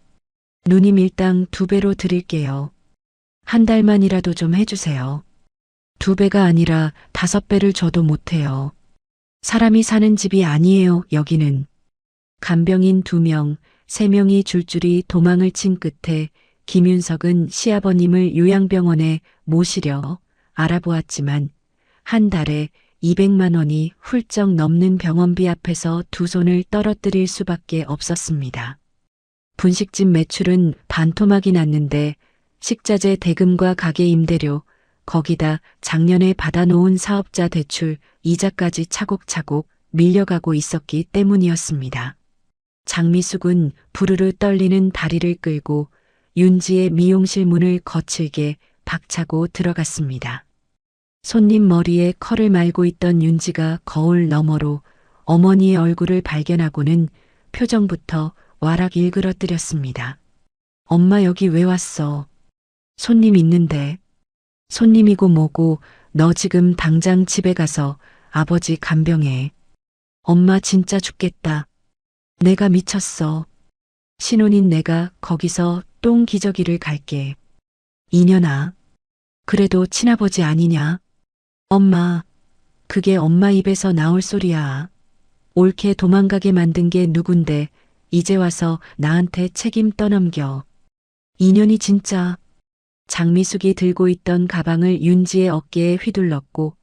누님 일당 2배로 드릴게요. 한 달만이라도 좀 해주세요. 2배가 아니라 5배를 줘도 못해요. 사람이 사는 집이 아니에요, 여기는. 간병인 2명, 3명이 줄줄이 도망을 친 끝에 김윤석은 시아버님을 요양병원에 모시려 알아보았지만 한 달에 200만 원이 훌쩍 넘는 병원비 앞에서 두 손을 떨어뜨릴 수밖에 없었습니다. 분식집 매출은 반토막이 났는데 식자재 대금과 가게 임대료, 거기다 작년에 받아놓은 사업자 대출, 이자까지 차곡차곡 밀려가고 있었기 때문이었습니다. 장미숙은 부르르 떨리는 다리를 끌고 윤지의 미용실 문을 거칠게 박차고 들어갔습니다. 손님 머리에 컬을 말고 있던 윤지가 거울 너머로 어머니의 얼굴을 발견하고는 표정부터 와락 일그러뜨렸습니다. 엄마 여기 왜 왔어? 손님 있는데. 손님이고 뭐고 너 지금 당장 집에 가서 아버지 간병해. 엄마 진짜 죽겠다. 내가 미쳤어. 신혼인 내가 거기서 똥 기저귀를 갈게. 이년아, 그래도 친아버지 아니냐? 엄마, 그게 엄마 입에서 나올 소리야. 옳게 도망가게 만든 게 누군데 이제 와서 나한테 책임 떠넘겨. 이년이 진짜. 장미숙이 들고 있던 가방을 윤지의 어깨에 휘둘렀고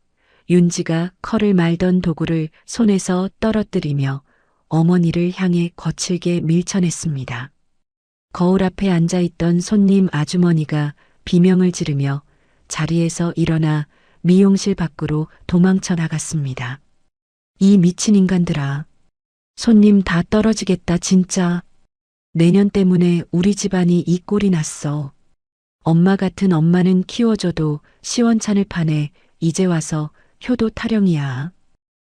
윤지가 칼을 말던 도구를 손에서 떨어뜨리며 어머니를 향해 거칠게 밀쳐냈습니다. 거울 앞에 앉아있던 손님 아주머니가 비명을 지르며 자리에서 일어나 미용실 밖으로 도망쳐 나갔습니다. 이 미친 인간들아. 손님 다 떨어지겠다 진짜. 내년 때문에 우리 집안이 이 꼴이 났어. 엄마 같은 엄마는 키워줘도 시원찮을 판에 이제 와서 효도 타령이야.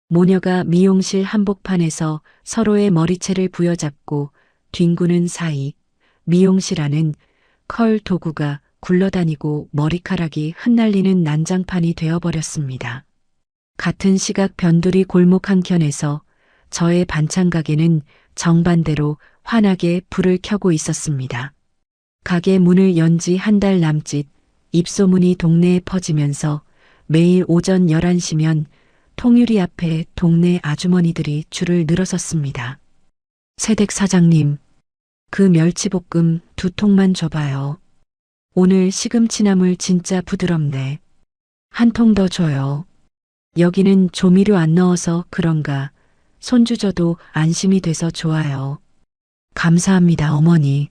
모녀가 미용실 한복판에서 서로의 머리채를 부여잡고 뒹구는 사이 미용실 안은 컬 도구가 굴러다니고 머리카락이 흩날리는 난장판이 되어버렸습니다. 같은 시각 변두리 골목 한켠에서 저의 반찬 가게는 정반대로 환하게 불을 켜고 있었습니다. 가게 문을 연 지 한 달 남짓 입소문이 동네에 퍼지면서 매일 오전 11시면 통유리 앞에 동네 아주머니들이 줄을 늘어섰습니다. 새댁 사장님, 그 멸치볶음 2통만 줘봐요. 오늘 시금치나물 진짜 부드럽네. 한 통 더 줘요. 여기는 조미료 안 넣어서 그런가 손주 줘도 안심이 돼서 좋아요. 감사합니다, 어머니.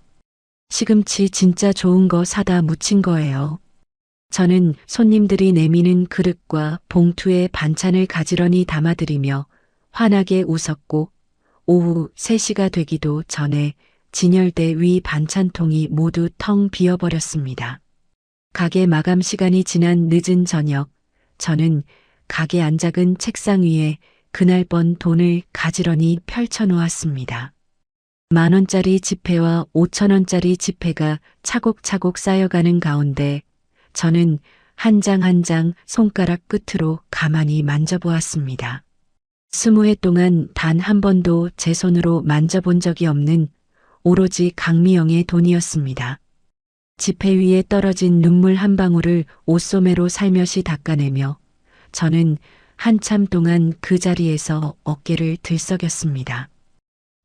시금치 진짜 좋은 거 사다 무친 거예요. 저는 손님들이 내미는 그릇과 봉투에 반찬을 가지런히 담아드리며 환하게 웃었고 오후 3시가 되기도 전에 진열대 위 반찬통이 모두 텅 비어버렸습니다. 가게 마감 시간이 지난 늦은 저녁, 저는 가게 안작은 책상 위에 그날 번 돈을 가지런히 펼쳐놓았습니다. 10,000원짜리 지폐와 5,000원짜리 지폐가 차곡차곡 쌓여가는 가운데 저는 한 장 한 장 손가락 끝으로 가만히 만져보았습니다. 20해 동안 단 한 번도 제 손으로 만져본 적이 없는 오로지 강미영의 돈이었습니다. 지폐 위에 떨어진 눈물 한 방울을 옷소매로 살며시 닦아내며 저는 한참 동안 그 자리에서 어깨를 들썩였습니다.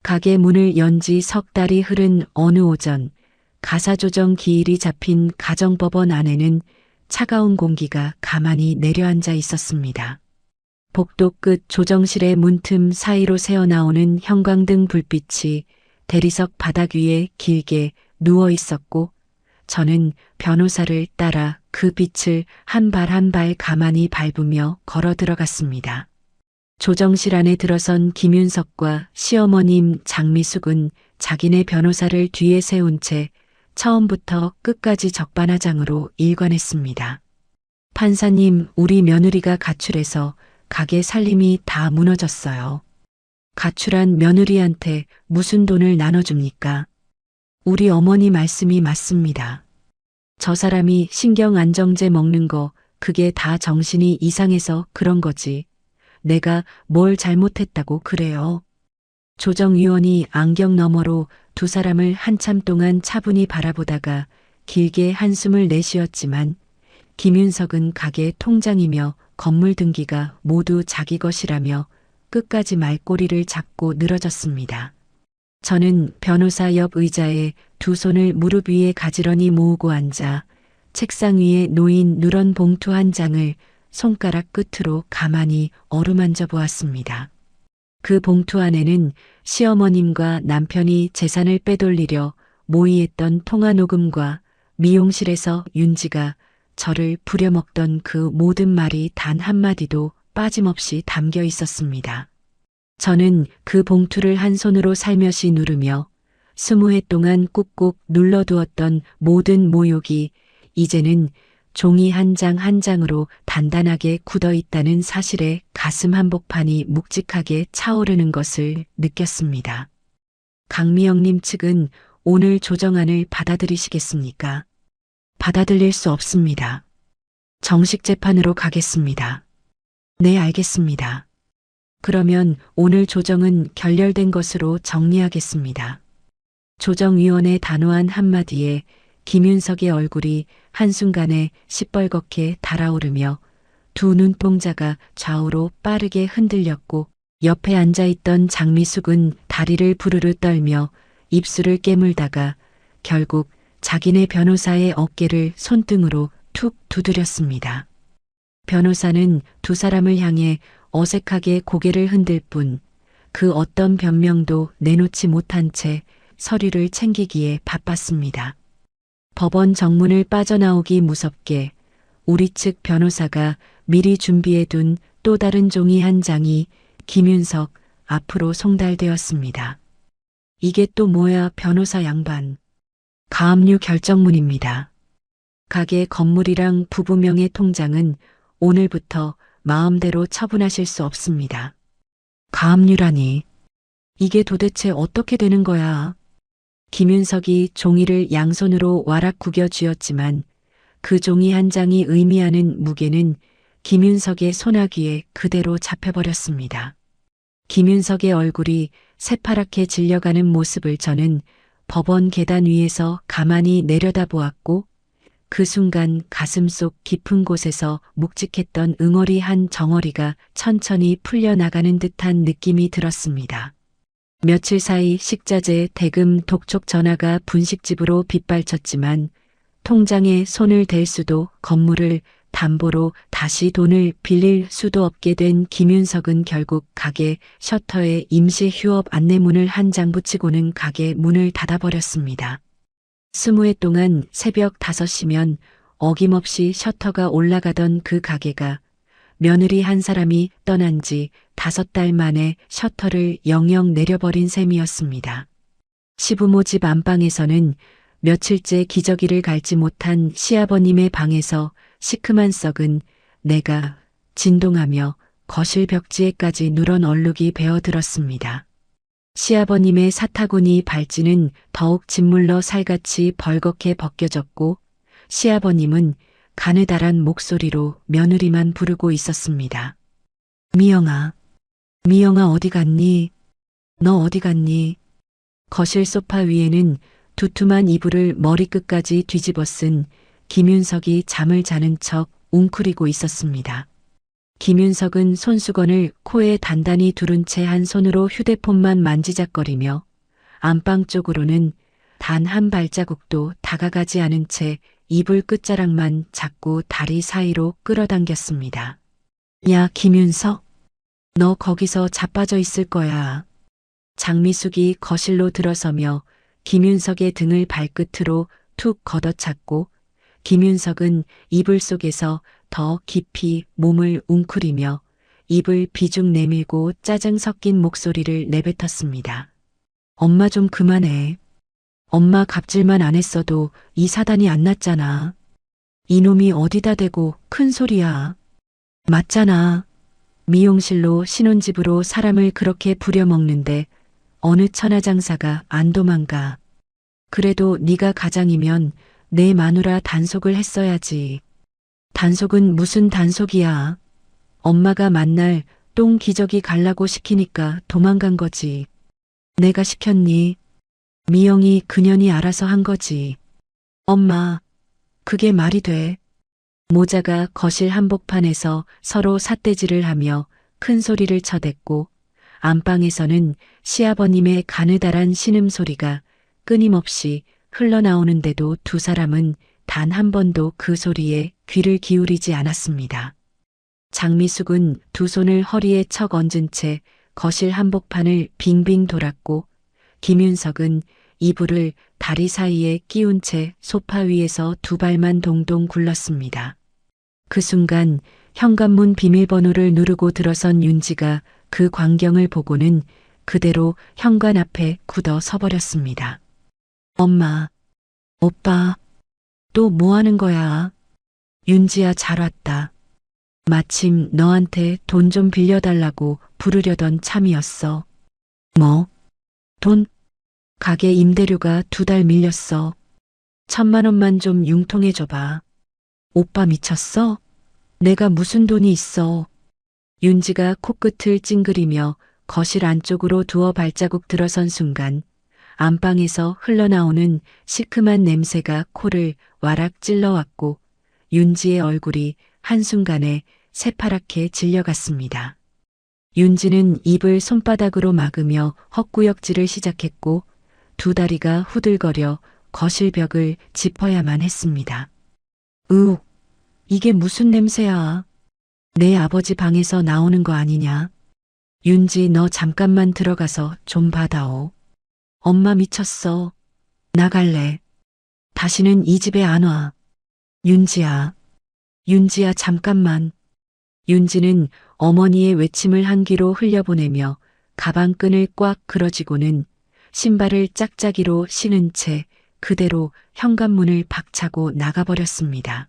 가게 문을 연 지 3달이 흐른 어느 오전, 가사조정 기일이 잡힌 가정법원 안에는 차가운 공기가 가만히 내려앉아 있었습니다. 복도 끝 조정실의 문틈 사이로 새어나오는 형광등 불빛이 대리석 바닥 위에 길게 누워 있었고 저는 변호사를 따라 그 빛을 한 발 한 발 가만히 밟으며 걸어 들어갔습니다. 조정실 안에 들어선 김윤석과 시어머님 장미숙은 자기네 변호사를 뒤에 세운 채 처음부터 끝까지 적반하장으로 일관했습니다. 판사님, 우리 며느리가 가출해서 가게 살림이 다 무너졌어요. 가출한 며느리한테 무슨 돈을 나눠줍니까? 우리 어머니 말씀이 맞습니다. 저 사람이 신경안정제 먹는 거 그게 다 정신이 이상해서 그런 거지. 내가 뭘 잘못했다고 그래요. 조정위원이 안경 너머로 두 사람을 한참 동안 차분히 바라보다가 길게 한숨을 내쉬었지만 김윤석은 가게 통장이며 건물 등기가 모두 자기 것이라며 끝까지 말꼬리를 잡고 늘어졌습니다. 저는 변호사 옆 의자에 두 손을 무릎 위에 가지런히 모으고 앉아 책상 위에 놓인 누런 봉투 한 장을 손가락 끝으로 가만히 어루만져 보았습니다. 그 봉투 안에는 시어머님과 남편이 재산을 빼돌리려 모의했던 통화녹음과 미용실에서 윤지가 저를 부려먹던 그 모든 말이 단 한마디도 빠짐없이 담겨 있었습니다. 저는 그 봉투를 한 손으로 살며시 누르며 20해 동안 꾹꾹 눌러두었던 모든 모욕이 이제는 종이 한 장 한 장으로 단단하게 굳어 있다는 사실에 가슴 한복판이 묵직하게 차오르는 것을 느꼈습니다. 강미영님 측은 오늘 조정안을 받아들이시겠습니까? 받아들일 수 없습니다. 정식 재판으로 가겠습니다. 네, 알겠습니다. 그러면 오늘 조정은 결렬된 것으로 정리하겠습니다. 조정위원의 단호한 한마디에 김윤석의 얼굴이 한순간에 시뻘겋게 달아오르며 두 눈동자가 좌우로 빠르게 흔들렸고 옆에 앉아있던 장미숙은 다리를 부르르 떨며 입술을 깨물다가 결국 자기네 변호사의 어깨를 손등으로 툭 두드렸습니다. 변호사는 두 사람을 향해 어색하게 고개를 흔들 뿐 그 어떤 변명도 내놓지 못한 채 서류를 챙기기에 바빴습니다. 법원 정문을 빠져나오기 무섭게 우리 측 변호사가 미리 준비해둔 또 다른 종이 한 장이 김윤석 앞으로 송달되었습니다. 이게 또 뭐야 변호사 양반. 가압류 결정문입니다. 가게 건물이랑 부부명의 통장은 오늘부터 마음대로 처분하실 수 없습니다. 가압류라니. 이게 도대체 어떻게 되는 거야? 김윤석이 종이를 양손으로 와락 구겨 쥐었지만 그 종이 한 장이 의미하는 무게는 김윤석의 손아귀에 그대로 잡혀버렸습니다. 김윤석의 얼굴이 새파랗게 질려가는 모습을 저는 법원 계단 위에서 가만히 내려다보았고 그 순간 가슴속 깊은 곳에서 묵직했던 응어리 한 정어리가 천천히 풀려나가는 듯한 느낌이 들었습니다. 며칠 사이 식자재 대금 독촉 전화가 분식집으로 빗발쳤지만 통장에 손을 댈 수도 건물을 담보로 다시 돈을 빌릴 수도 없게 된 김윤석은 결국 가게 셔터에 임시 휴업 안내문을 한 장 붙이고는 가게 문을 닫아버렸습니다. 20회 동안 새벽 5시면 어김없이 셔터가 올라가던 그 가게가 며느리 한 사람이 떠난 지 5달 만에 셔터를 영영 내려버린 셈이었습니다. 시부모 집 안방에서는 며칠째 기저귀를 갈지 못한 시아버님의 방에서 시큼한 썩은 내가 진동하며 거실 벽지에까지 누런 얼룩이 베어들었습니다. 시아버님의 사타구니 발찌는 더욱 짓물러 살같이 벌겋게 벗겨졌고 시아버님은 가느다란 목소리로 며느리만 부르고 있었습니다. 미영아, 미영아 어디 갔니? 너 어디 갔니? 거실 소파 위에는 두툼한 이불을 머리끝까지 뒤집어 쓴 김윤석이 잠을 자는 척 웅크리고 있었습니다. 김윤석은 손수건을 코에 단단히 두른 채 한 손으로 휴대폰만 만지작거리며 안방 쪽으로는 단 한 발자국도 다가가지 않은 채 이불 끝자락만 자꾸 다리 사이로 끌어당겼습니다. 야, 김윤석, 너 거기서 자빠져 있을 거야. 장미숙이 거실로 들어서며 김윤석의 등을 발끝으로 툭 걷어찼고 김윤석은 이불 속에서 더 깊이 몸을 웅크리며 입을 비중 내밀고 짜증 섞인 목소리를 내뱉었습니다. 엄마 좀 그만해. 엄마 갑질만 안 했어도 이 사단이 안 났잖아. 이놈이 어디다 대고 큰 소리야. 맞잖아. 미용실로 신혼집으로 사람을 그렇게 부려먹는데 어느 천하장사가 안 도망가. 그래도 네가 가장이면 내 마누라 단속을 했어야지. 단속은 무슨 단속이야. 엄마가 만날 똥 기저귀 갈라고 시키니까 도망간 거지. 내가 시켰니? 미영이 그년이 알아서 한 거지. 엄마, 그게 말이 돼. 모자가 거실 한복판에서 서로 삿대질을 하며 큰 소리를 쳐댔고 안방에서는 시아버님의 가느다란 신음소리가 끊임없이 흘러나오는데도 두 사람은 단 한 번도 그 소리에 귀를 기울이지 않았습니다. 장미숙은 두 손을 허리에 척 얹은 채 거실 한복판을 빙빙 돌았고 김윤석은 이불을 다리 사이에 끼운 채 소파 위에서 두 발만 동동 굴렀습니다. 그 순간 현관문 비밀번호를 누르고 들어선 윤지가 그 광경을 보고는 그대로 현관 앞에 굳어 서버렸습니다. 엄마, 오빠, 또 뭐 하는 거야? 윤지야 잘 왔다. 마침 너한테 돈 좀 빌려달라고 부르려던 참이었어. 뭐? 돈? 가게 임대료가 2달 밀렸어. 1,000만 원만 좀 융통해줘봐. 오빠 미쳤어? 내가 무슨 돈이 있어. 윤지가 코끝을 찡그리며 거실 안쪽으로 두어 발자국 들어선 순간 안방에서 흘러나오는 시큼한 냄새가 코를 와락 찔러왔고 윤지의 얼굴이 한순간에 새파랗게 질려갔습니다. 윤지는 입을 손바닥으로 막으며 헛구역질을 시작했고 두 다리가 후들거려 거실 벽을 짚어야만 했습니다. 으욱, 이게 무슨 냄새야? 내 아버지 방에서 나오는 거 아니냐? 윤지, 너 잠깐만 들어가서 좀 받아오. 엄마 미쳤어. 나갈래. 다시는 이 집에 안 와. 윤지야. 윤지야, 잠깐만. 윤지는 어머니의 외침을 한 귀로 흘려보내며 가방끈을 꽉 그러쥐고는 신발을 짝짝이로 신은 채 그대로 현관문을 박차고 나가버렸습니다.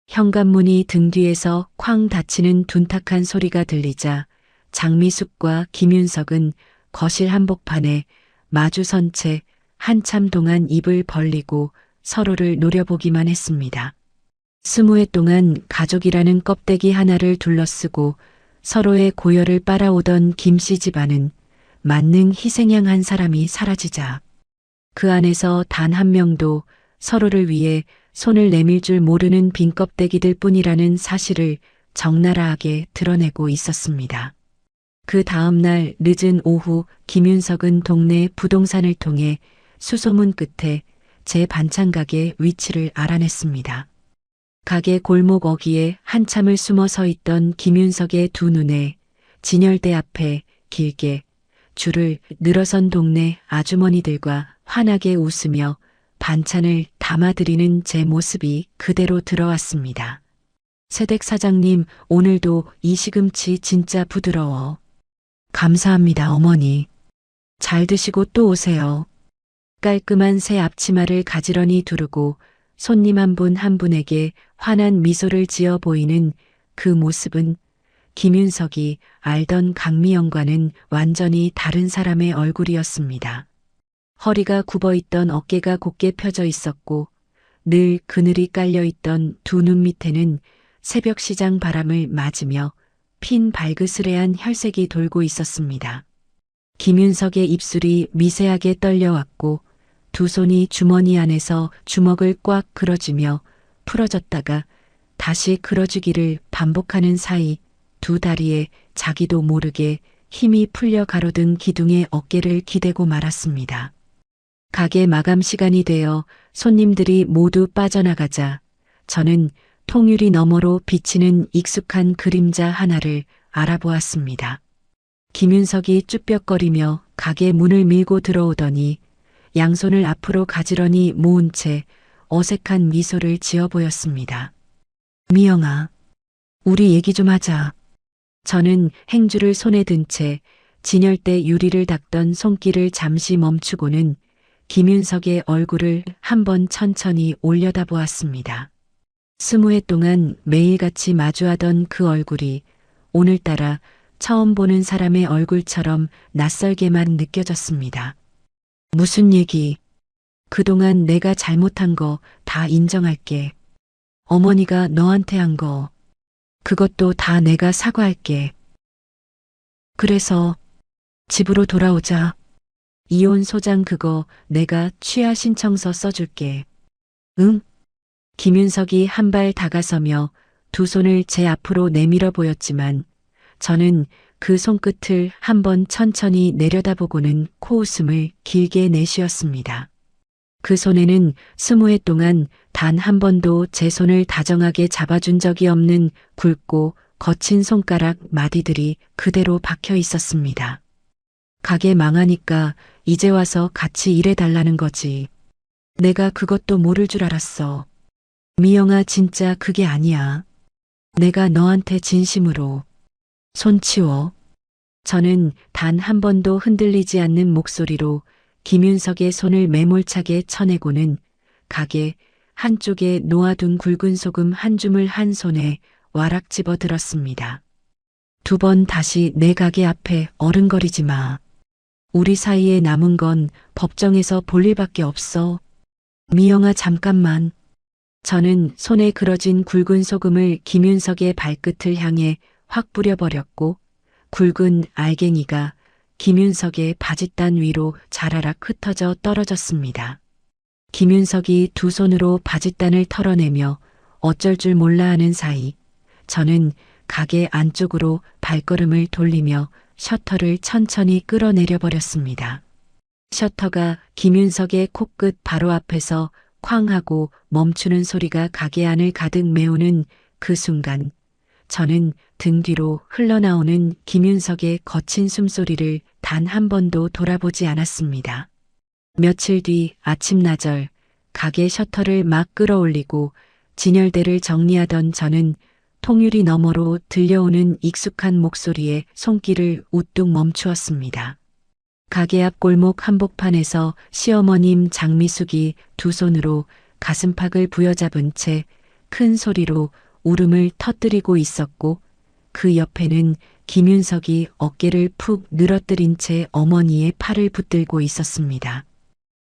현관문이 등 뒤에서 쾅 닫히는 둔탁한 소리가 들리자 장미숙과 김윤석은 거실 한복판에 마주선 채 한참 동안 입을 벌리고 서로를 노려보기만 했습니다. 20해 동안 가족이라는 껍데기 하나를 둘러쓰고 서로의 고열을 빨아오던 김씨 집안은 만능 희생양 한 사람이 사라지자 그 안에서 단 한 명도 서로를 위해 손을 내밀 줄 모르는 빈 껍데기들 뿐이라는 사실을 적나라하게 드러내고 있었습니다. 그 다음 날 늦은 오후 김윤석은 동네 부동산을 통해 수소문 끝에 제 반찬 가게 위치를 알아냈습니다. 가게 골목 어귀에 한참을 숨어 서 있던 김윤석의 두 눈에 진열대 앞에 길게 줄을 늘어선 동네 아주머니들과 환하게 웃으며 반찬을 담아드리는 제 모습이 그대로 들어왔습니다. 새댁 사장님, 오늘도 이 시금치 진짜 부드러워. 감사합니다, 어머니. 잘 드시고 또 오세요. 깔끔한 새 앞치마를 가지런히 두르고 손님 한 분 한 분에게 환한 미소를 지어 보이는 그 모습은 김윤석이 알던 강미영과는 완전히 다른 사람의 얼굴이었습니다. 허리가 굽어있던 어깨가 곧게 펴져 있었고 늘 그늘이 깔려있던 두 눈 밑에는 새벽 시장 바람을 맞으며 핀 발그스레한 혈색이 돌고 있었습니다. 김윤석의 입술이 미세하게 떨려왔고 두 손이 주머니 안에서 주먹을 꽉 그어쥐며 풀어졌다가 다시 그어주기를 반복하는 사이 두 다리에 자기도 모르게 힘이 풀려 가로등 기둥의 어깨를 기대고 말았습니다. 가게 마감 시간이 되어 손님들이 모두 빠져나가자 저는 통유리 너머로 비치는 익숙한 그림자 하나를 알아보았습니다. 김윤석이 쭈뼛거리며 가게 문을 밀고 들어오더니 양손을 앞으로 가지런히 모은 채 어색한 미소를 지어 보였습니다. 미영아, 우리 얘기 좀 하자. 저는 행주를 손에 든 채 진열대 유리를 닦던 손길을 잠시 멈추고는 김윤석의 얼굴을 한번 천천히 올려다보았습니다. 20해 동안 매일같이 마주하던 그 얼굴이 오늘따라 처음 보는 사람의 얼굴처럼 낯설게만 느껴졌습니다. 무슨 얘기? 그동안 내가 잘못한 거 다 인정할게. 어머니가 너한테 한 거, 그것도 다 내가 사과할게. 그래서 집으로 돌아오자. 이혼 소장 그거 내가 취하 신청서 써줄게. 응? 김윤석이 한 발 다가서며 두 손을 제 앞으로 내밀어 보였지만 저는 그 손끝을 한번 천천히 내려다보고는 코웃음을 길게 내쉬었습니다. 그 손에는 20해 동안 단 한 번도 제 손을 다정하게 잡아준 적이 없는 굵고 거친 손가락 마디들이 그대로 박혀 있었습니다. 가게 망하니까 이제 와서 같이 일해달라는 거지. 내가 그것도 모를 줄 알았어. 미영아, 진짜 그게 아니야. 내가 너한테 진심으로. 손 치워. 저는 단 한 번도 흔들리지 않는 목소리로 김윤석의 손을 매몰차게 쳐내고는 가게 한쪽에 놓아둔 굵은 소금 한 줌을 한 손에 와락 집어 들었습니다. 두 번 다시 내 가게 앞에 어른거리지 마. 우리 사이에 남은 건 법정에서 볼 일밖에 없어. 미영아, 잠깐만. 저는 손에 그어진 굵은 소금을 김윤석의 발끝을 향해 확 뿌려버렸고 굵은 알갱이가 김윤석의 바짓단 위로 자라락 흩어져 떨어졌습니다. 김윤석이 두 손으로 바짓단을 털어내며 어쩔 줄 몰라 하는 사이 저는 가게 안쪽으로 발걸음을 돌리며 셔터를 천천히 끌어내려 버렸습니다. 셔터가 김윤석의 코끝 바로 앞에서 쾅 하고 멈추는 소리가 가게 안을 가득 메우는 그 순간 저는 등 뒤로 흘러나오는 김윤석의 거친 숨소리를 단 한 번도 돌아보지 않았습니다. 며칠 뒤 아침나절 가게 셔터를 막 끌어올리고 진열대를 정리하던 저는 통유리 너머로 들려오는 익숙한 목소리에 손길을 우뚝 멈추었습니다. 가게 앞 골목 한복판에서 시어머님 장미숙이 두 손으로 가슴팍을 부여잡은 채 큰 소리로 울음을 터뜨리고 있었고 그 옆에는 김윤석이 어깨를 푹 늘어뜨린 채 어머니의 팔을 붙들고 있었습니다.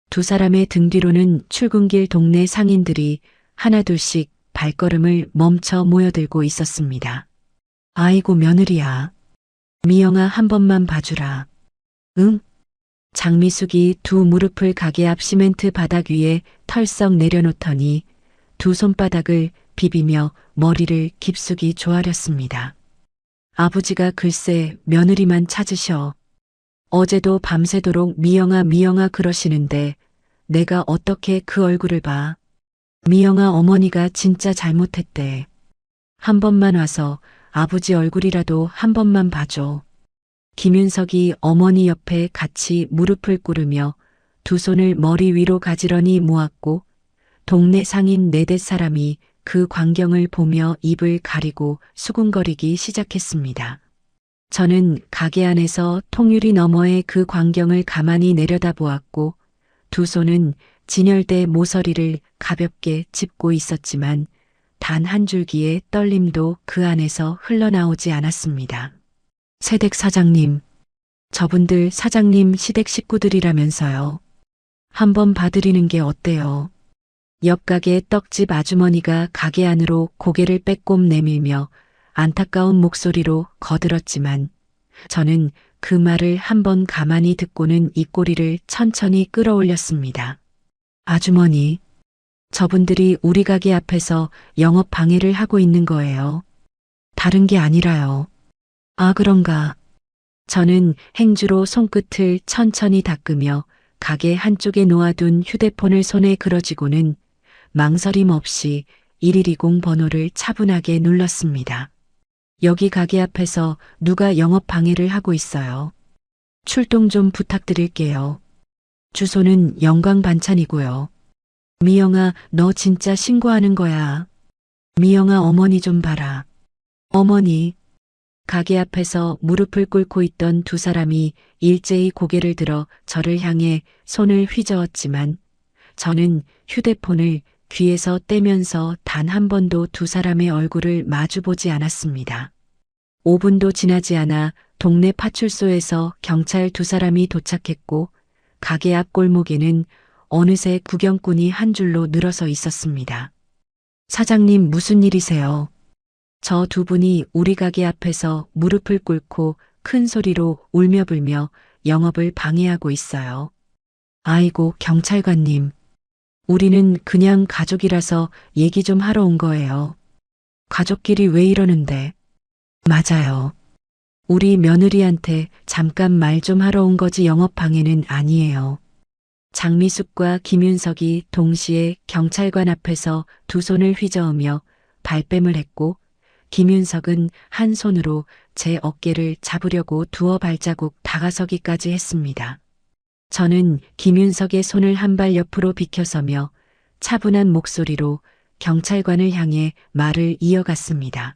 두 사람의 등 뒤로는 출근길 동네 상인들이 하나둘씩 발걸음을 멈춰 모여들고 있었습니다. 아이고 며느리야. 미영아 한 번만 봐주라. 응? 장미숙이 두 무릎을 가게 앞 시멘트 바닥 위에 털썩 내려놓더니 두 손바닥을 비비며 머리를 깊숙이 조아렸습니다. 아버지가 글쎄 며느리만 찾으셔. 어제도 밤새도록 미영아 미영아 그러시는데 내가 어떻게 그 얼굴을 봐. 미영아 어머니가 진짜 잘못했대. 한 번만 와서 아버지 얼굴이라도 한 번만 봐줘. 김윤석이 어머니 옆에 같이 무릎을 꿇으며 두 손을 머리 위로 가지런히 모았고 동네 상인 네댓 사람이 그 광경을 보며 입을 가리고 수군거리기 시작했습니다. 저는 가게 안에서 통유리 너머의 그 광경을 가만히 내려다보았고 두 손은 진열대 모서리를 가볍게 짚고 있었지만 단 한 줄기의 떨림도 그 안에서 흘러나오지 않았습니다. 세댁 사장님, 저분들 사장님 시댁 식구들이라면서요. 한번 봐드리는 게 어때요? 옆 가게 떡집 아주머니가 가게 안으로 고개를 빼꼼 내밀며 안타까운 목소리로 거들었지만 저는 그 말을 한번 가만히 듣고는 입꼬리를 천천히 끌어올렸습니다. 아주머니, 저분들이 우리 가게 앞에서 영업 방해를 하고 있는 거예요. 다른 게 아니라요. 아, 그런가. 저는 행주로 손끝을 천천히 닦으며 가게 한쪽에 놓아둔 휴대폰을 손에 그려쥐고는 망설임 없이 112 번호를 차분하게 눌렀습니다. 여기 가게 앞에서 누가 영업 방해를 하고 있어요. 출동 좀 부탁드릴게요. 주소는 영광 반찬이고요. 미영아, 너 진짜 신고하는 거야. 미영아 어머니 좀 봐라. 어머니. 가게 앞에서 무릎을 꿇고 있던 두 사람이 일제히 고개를 들어 저를 향해 손을 휘저었지만 저는 휴대폰을 귀에서 떼면서 단 한 번도 두 사람의 얼굴을 마주보지 않았습니다. 5분도 지나지 않아 동네 파출소에서 경찰 두 사람이 도착했고 가게 앞 골목에는 어느새 구경꾼이 한 줄로 늘어서 있었습니다. 사장님 무슨 일이세요? 저 두 분이 우리 가게 앞에서 무릎을 꿇고 큰 소리로 울며불며 영업을 방해하고 있어요. 아이고 경찰관님. 우리는 그냥 가족이라서 얘기 좀 하러 온 거예요. 가족끼리 왜 이러는데? 맞아요. 우리 며느리한테 잠깐 말 좀 하러 온 거지 영업 방해는 아니에요. 장미숙과 김윤석이 동시에 경찰관 앞에서 두 손을 휘저으며 발뺌을 했고 김윤석은 한 손으로 제 어깨를 잡으려고 두어 발자국 다가서기까지 했습니다. 저는 김윤석의 손을 한 발 옆으로 비켜서며 차분한 목소리로 경찰관을 향해 말을 이어갔습니다.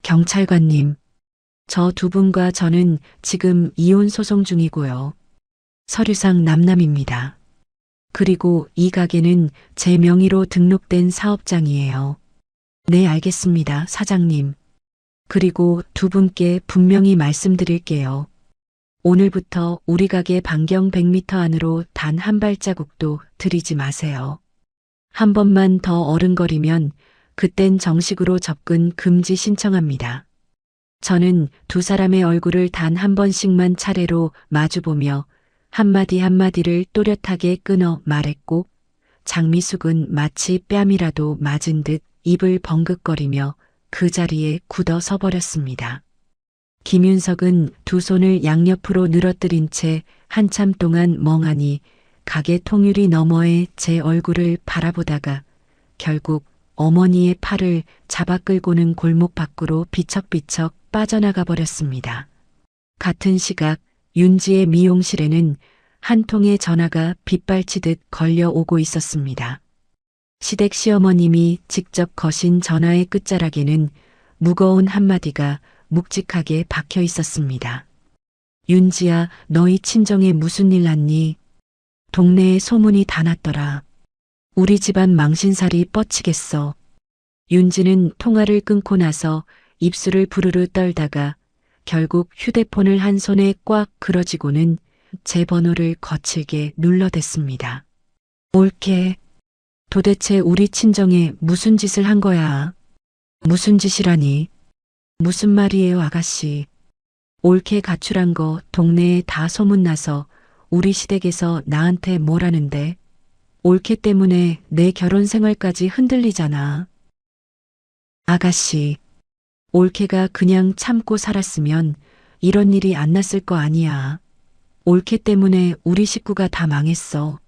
경찰관님, 저 두 분과 저는 지금 이혼 소송 중이고요. 서류상 남남입니다. 그리고 이 가게는 제 명의로 등록된 사업장이에요. 네, 알겠습니다, 사장님. 그리고 두 분께 분명히 말씀드릴게요. 오늘부터 우리 가게 반경 100m 안으로 단 한 발자국도 들이지 마세요. 한 번만 더 어른거리면 그땐 정식으로 접근 금지 신청합니다. 저는 두 사람의 얼굴을 단 한 번씩만 차례로 마주보며 한마디 한마디를 또렷하게 끊어 말했고 장미숙은 마치 뺨이라도 맞은 듯 입을 벙긋거리며 그 자리에 굳어 서버렸습니다. 김윤석은 두 손을 양옆으로 늘어뜨린 채 한참 동안 멍하니 가게 통유리 너머에 제 얼굴을 바라보다가 결국 어머니의 팔을 잡아 끌고는 골목 밖으로 비척비척 빠져나가 버렸습니다. 같은 시각 윤지의 미용실에는 한 통의 전화가 빗발치듯 걸려오고 있었습니다. 시댁 시어머님이 직접 거신 전화의 끝자락에는 무거운 한마디가 묵직하게 박혀 있었습니다. 윤지야, 너희 친정에 무슨 일 났니? 동네에 소문이 다 났더라. 우리 집안 망신살이 뻗치겠어. 윤지는 통화를 끊고 나서 입술을 부르르 떨다가 결국 휴대폰을 한 손에 꽉 그러쥐고는 제 번호를 거칠게 눌러댔습니다. 올케, 도대체 우리 친정에 무슨 짓을 한 거야? 무슨 짓이라니? 무슨 말이에요, 아가씨? 올케 가출한 거 동네에 다 소문나서 우리 시댁에서 나한테 뭐라는데? 올케 때문에 내 결혼 생활까지 흔들리잖아. 아가씨, 올케가 그냥 참고 살았으면 이런 일이 안 났을 거 아니야. 올케 때문에 우리 식구가 다 망했어.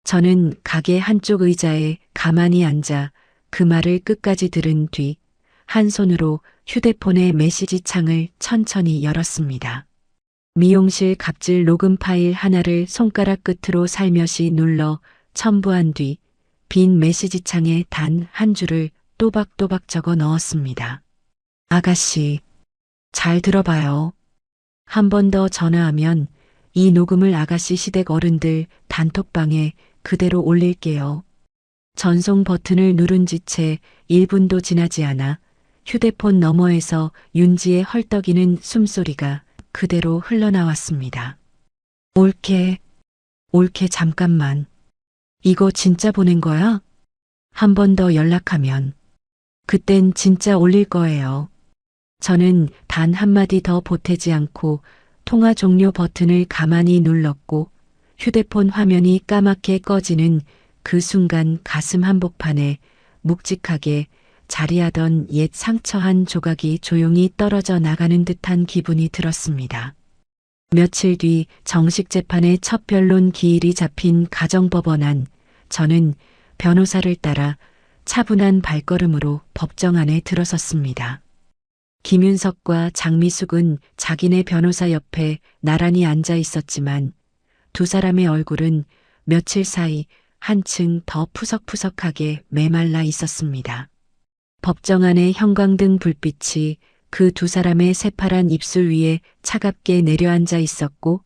저는 가게 한쪽 의자에 가만히 앉아 그 말을 끝까지 들은 뒤 한 손으로 휴대폰의 메시지 창을 천천히 열었습니다. 미용실 갑질 녹음 파일 하나를 손가락 끝으로 살며시 눌러 첨부한 뒤 빈 메시지 창에 단 한 줄을 또박또박 적어 넣었습니다. 아가씨, 잘 들어봐요. 한 번 더 전화하면 이 녹음을 아가씨 시댁 어른들 단톡방에 그대로 올릴게요. 전송 버튼을 누른 지 채 1분도 지나지 않아 휴대폰 너머에서 윤지의 헐떡이는 숨소리가 그대로 흘러나왔습니다. 올케 잠깐만. 이거 진짜 보낸 거야? 한 번 더 연락하면 그땐 진짜 올릴 거예요. 저는 단 한마디 더 보태지 않고 통화 종료 버튼을 가만히 눌렀고 휴대폰 화면이 까맣게 꺼지는 그 순간 가슴 한복판에 묵직하게 자리하던 옛 상처 한 조각이 조용히 떨어져 나가는 듯한 기분이 들었습니다. 며칠 뒤 정식 재판의 첫 변론 기일이 잡힌 가정법원 안, 저는 변호사를 따라 차분한 발걸음으로 법정 안에 들어섰습니다. 김윤석과 장미숙은 자기네 변호사 옆에 나란히 앉아 있었지만 두 사람의 얼굴은 며칠 사이 한층 더 푸석푸석하게 메말라 있었습니다. 법정 안의 형광등 불빛이 그 두 사람의 새파란 입술 위에 차갑게 내려앉아 있었고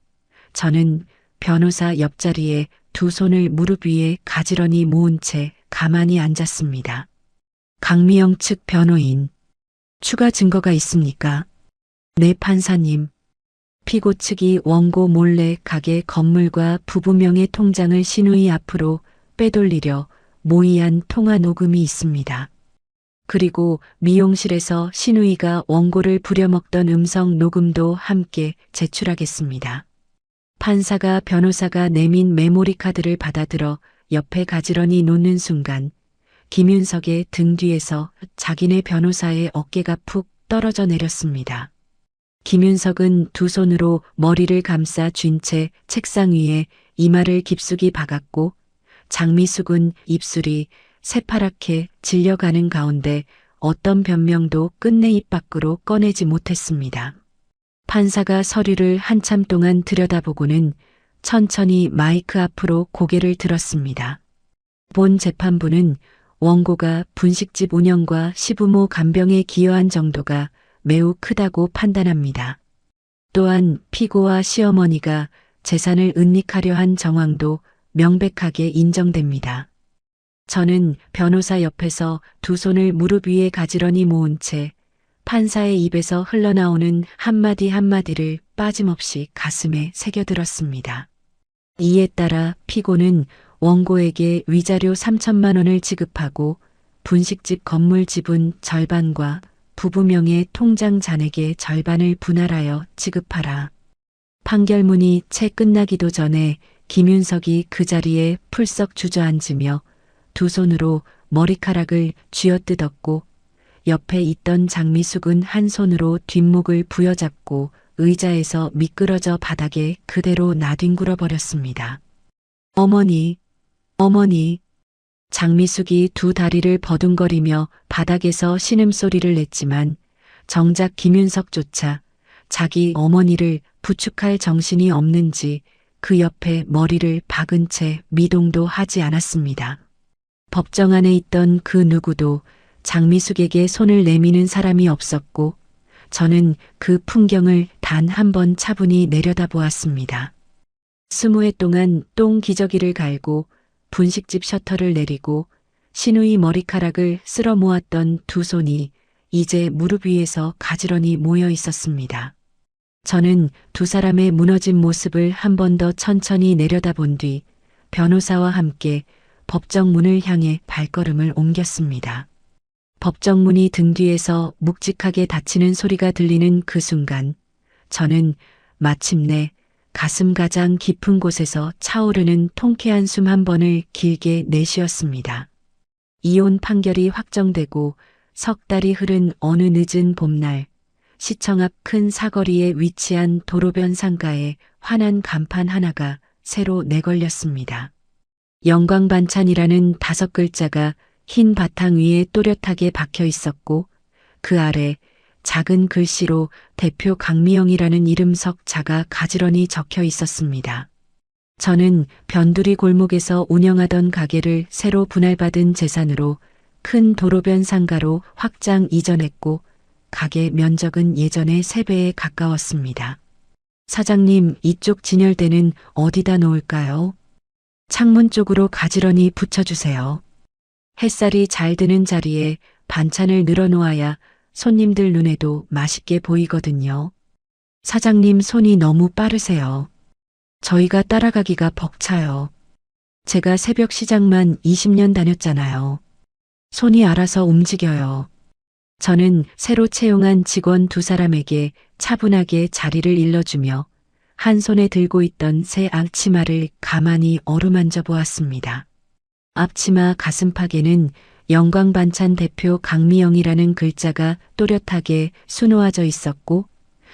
저는 변호사 옆자리에 두 손을 무릎 위에 가지런히 모은 채 가만히 앉았습니다. 강미영 측 변호인, 추가 증거가 있습니까? 네, 판사님. 피고 측이 원고 몰래 가게 건물과 부부명의 통장을 신우이 앞으로 빼돌리려 모의한 통화 녹음이 있습니다. 그리고 미용실에서 신우이가 원고를 부려먹던 음성 녹음도 함께 제출하겠습니다. 판사가 변호사가 내민 메모리 카드를 받아들어 옆에 가지런히 놓는 순간 김윤석의 등 뒤에서 자기네 변호사의 어깨가 푹 떨어져 내렸습니다. 김윤석은 두 손으로 머리를 감싸 쥔 채 책상 위에 이마를 깊숙이 박았고 장미숙은 입술이 새파랗게 질려가는 가운데 어떤 변명도 끝내 입 밖으로 꺼내지 못했습니다. 판사가 서류를 한참 동안 들여다보고는 천천히 마이크 앞으로 고개를 들었습니다. 본 재판부는 원고가 분식집 운영과 시부모 간병에 기여한 정도가 매우 크다고 판단합니다. 또한 피고와 시어머니가 재산을 은닉하려 한 정황도 명백하게 인정됩니다. 저는 변호사 옆에서 두 손을 무릎 위에 가지런히 모은 채 판사의 입에서 흘러나오는 한마디 한마디를 빠짐없이 가슴에 새겨들었습니다. 이에 따라 피고는 원고에게 위자료 3천만 원을 지급하고 분식집 건물 지분 절반과 부부명의 통장 잔액의 절반을 분할하여 지급하라. 판결문이 채 끝나기도 전에 김윤석이 그 자리에 풀썩 주저앉으며 두 손으로 머리카락을 쥐어뜯었고 옆에 있던 장미숙은 한 손으로 뒷목을 부여잡고 의자에서 미끄러져 바닥에 그대로 나뒹굴어 버렸습니다. 어머니, 어머니. 장미숙이 두 다리를 버둥거리며 바닥에서 신음소리를 냈지만 정작 김윤석조차 자기 어머니를 부축할 정신이 없는지 그 옆에 머리를 박은 채 미동도 하지 않았습니다. 법정 안에 있던 그 누구도 장미숙에게 손을 내미는 사람이 없었고 저는 그 풍경을 단 한 번 차분히 내려다보았습니다. 20회 동안 똥 기저귀를 갈고 분식집 셔터를 내리고 시누이 머리카락을 쓸어 모았던 두 손이 이제 무릎 위에서 가지런히 모여 있었습니다. 저는 두 사람의 무너진 모습을 한 번 더 천천히 내려다본 뒤 변호사와 함께 법정 문을 향해 발걸음을 옮겼습니다. 법정 문이 등 뒤에서 묵직하게 닫히는 소리가 들리는 그 순간 저는 마침내 가슴 가장 깊은 곳에서 차오르는 통쾌한 숨 한 번을 길게 내쉬었습니다. 이혼 판결이 확정되고 석 달이 흐른 어느 늦은 봄날 시청 앞 큰 사거리에 위치한 도로변 상가에 환한 간판 하나가 새로 내걸렸습니다. 영광반찬이라는 5글자가 흰 바탕 위에 또렷하게 박혀 있었고 그 아래 작은 글씨로 대표 강미영이라는 이름 석자가 가지런히 적혀 있었습니다. 저는 변두리 골목에서 운영하던 가게를 새로 분할받은 재산으로 큰 도로변 상가로 확장 이전했고 가게 면적은 예전의 3배에 가까웠습니다. 사장님, 이쪽 진열대는 어디다 놓을까요? 창문 쪽으로 가지런히 붙여주세요. 햇살이 잘 드는 자리에 반찬을 늘어놓아야 손님들 눈에도 맛있게 보이거든요. 사장님 손이 너무 빠르세요. 저희가 따라가기가 벅차요. 제가 새벽 시장만 20년 다녔잖아요. 손이 알아서 움직여요. 저는 새로 채용한 직원 두 사람에게 차분하게 자리를 일러주며 한 손에 들고 있던 새 앞치마를 가만히 어루만져 보았습니다. 앞치마 가슴팍에는 영광반찬 대표 강미영이라는 글자가 또렷하게 수놓아져 있었고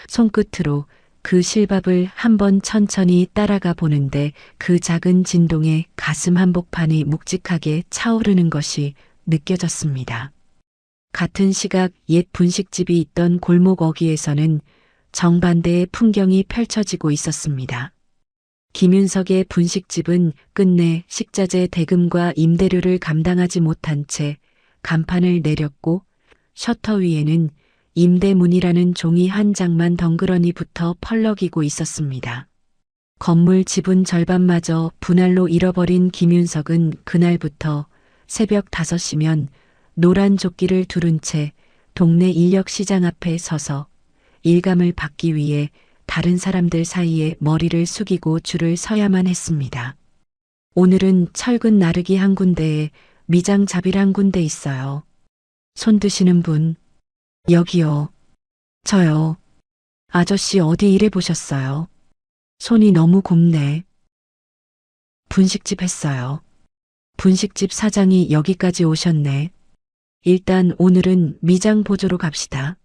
손끝으로 그 실밥을 한번 천천히 따라가 보는데 그 작은 진동에 가슴 한복판이 묵직하게 차오르는 것이 느껴졌습니다. 같은 시각 옛 분식집이 있던 골목 어귀에서는 정반대의 풍경이 펼쳐지고 있었습니다. 김윤석의 분식집은 끝내 식자재 대금과 임대료를 감당하지 못한 채 간판을 내렸고 셔터 위에는 임대문이라는 종이 한 장만 덩그러니 붙어 펄럭이고 있었습니다. 건물 지분 절반마저 분할로 잃어버린 김윤석은 그날부터 새벽 5시면 노란 조끼를 두른 채 동네 인력시장 앞에 서서 일감을 받기 위해 다른 사람들 사이에 머리를 숙이고 줄을 서야만 했습니다. 오늘은 철근 나르기 한 군데에 미장 잡일 한 군데 있어요. 손 드시는 분. 여기요. 저요. 아저씨 어디 일해보셨어요? 손이 너무 곱네. 분식집 했어요. 분식집 사장이 여기까지 오셨네. 일단 오늘은 미장 보조로 갑시다.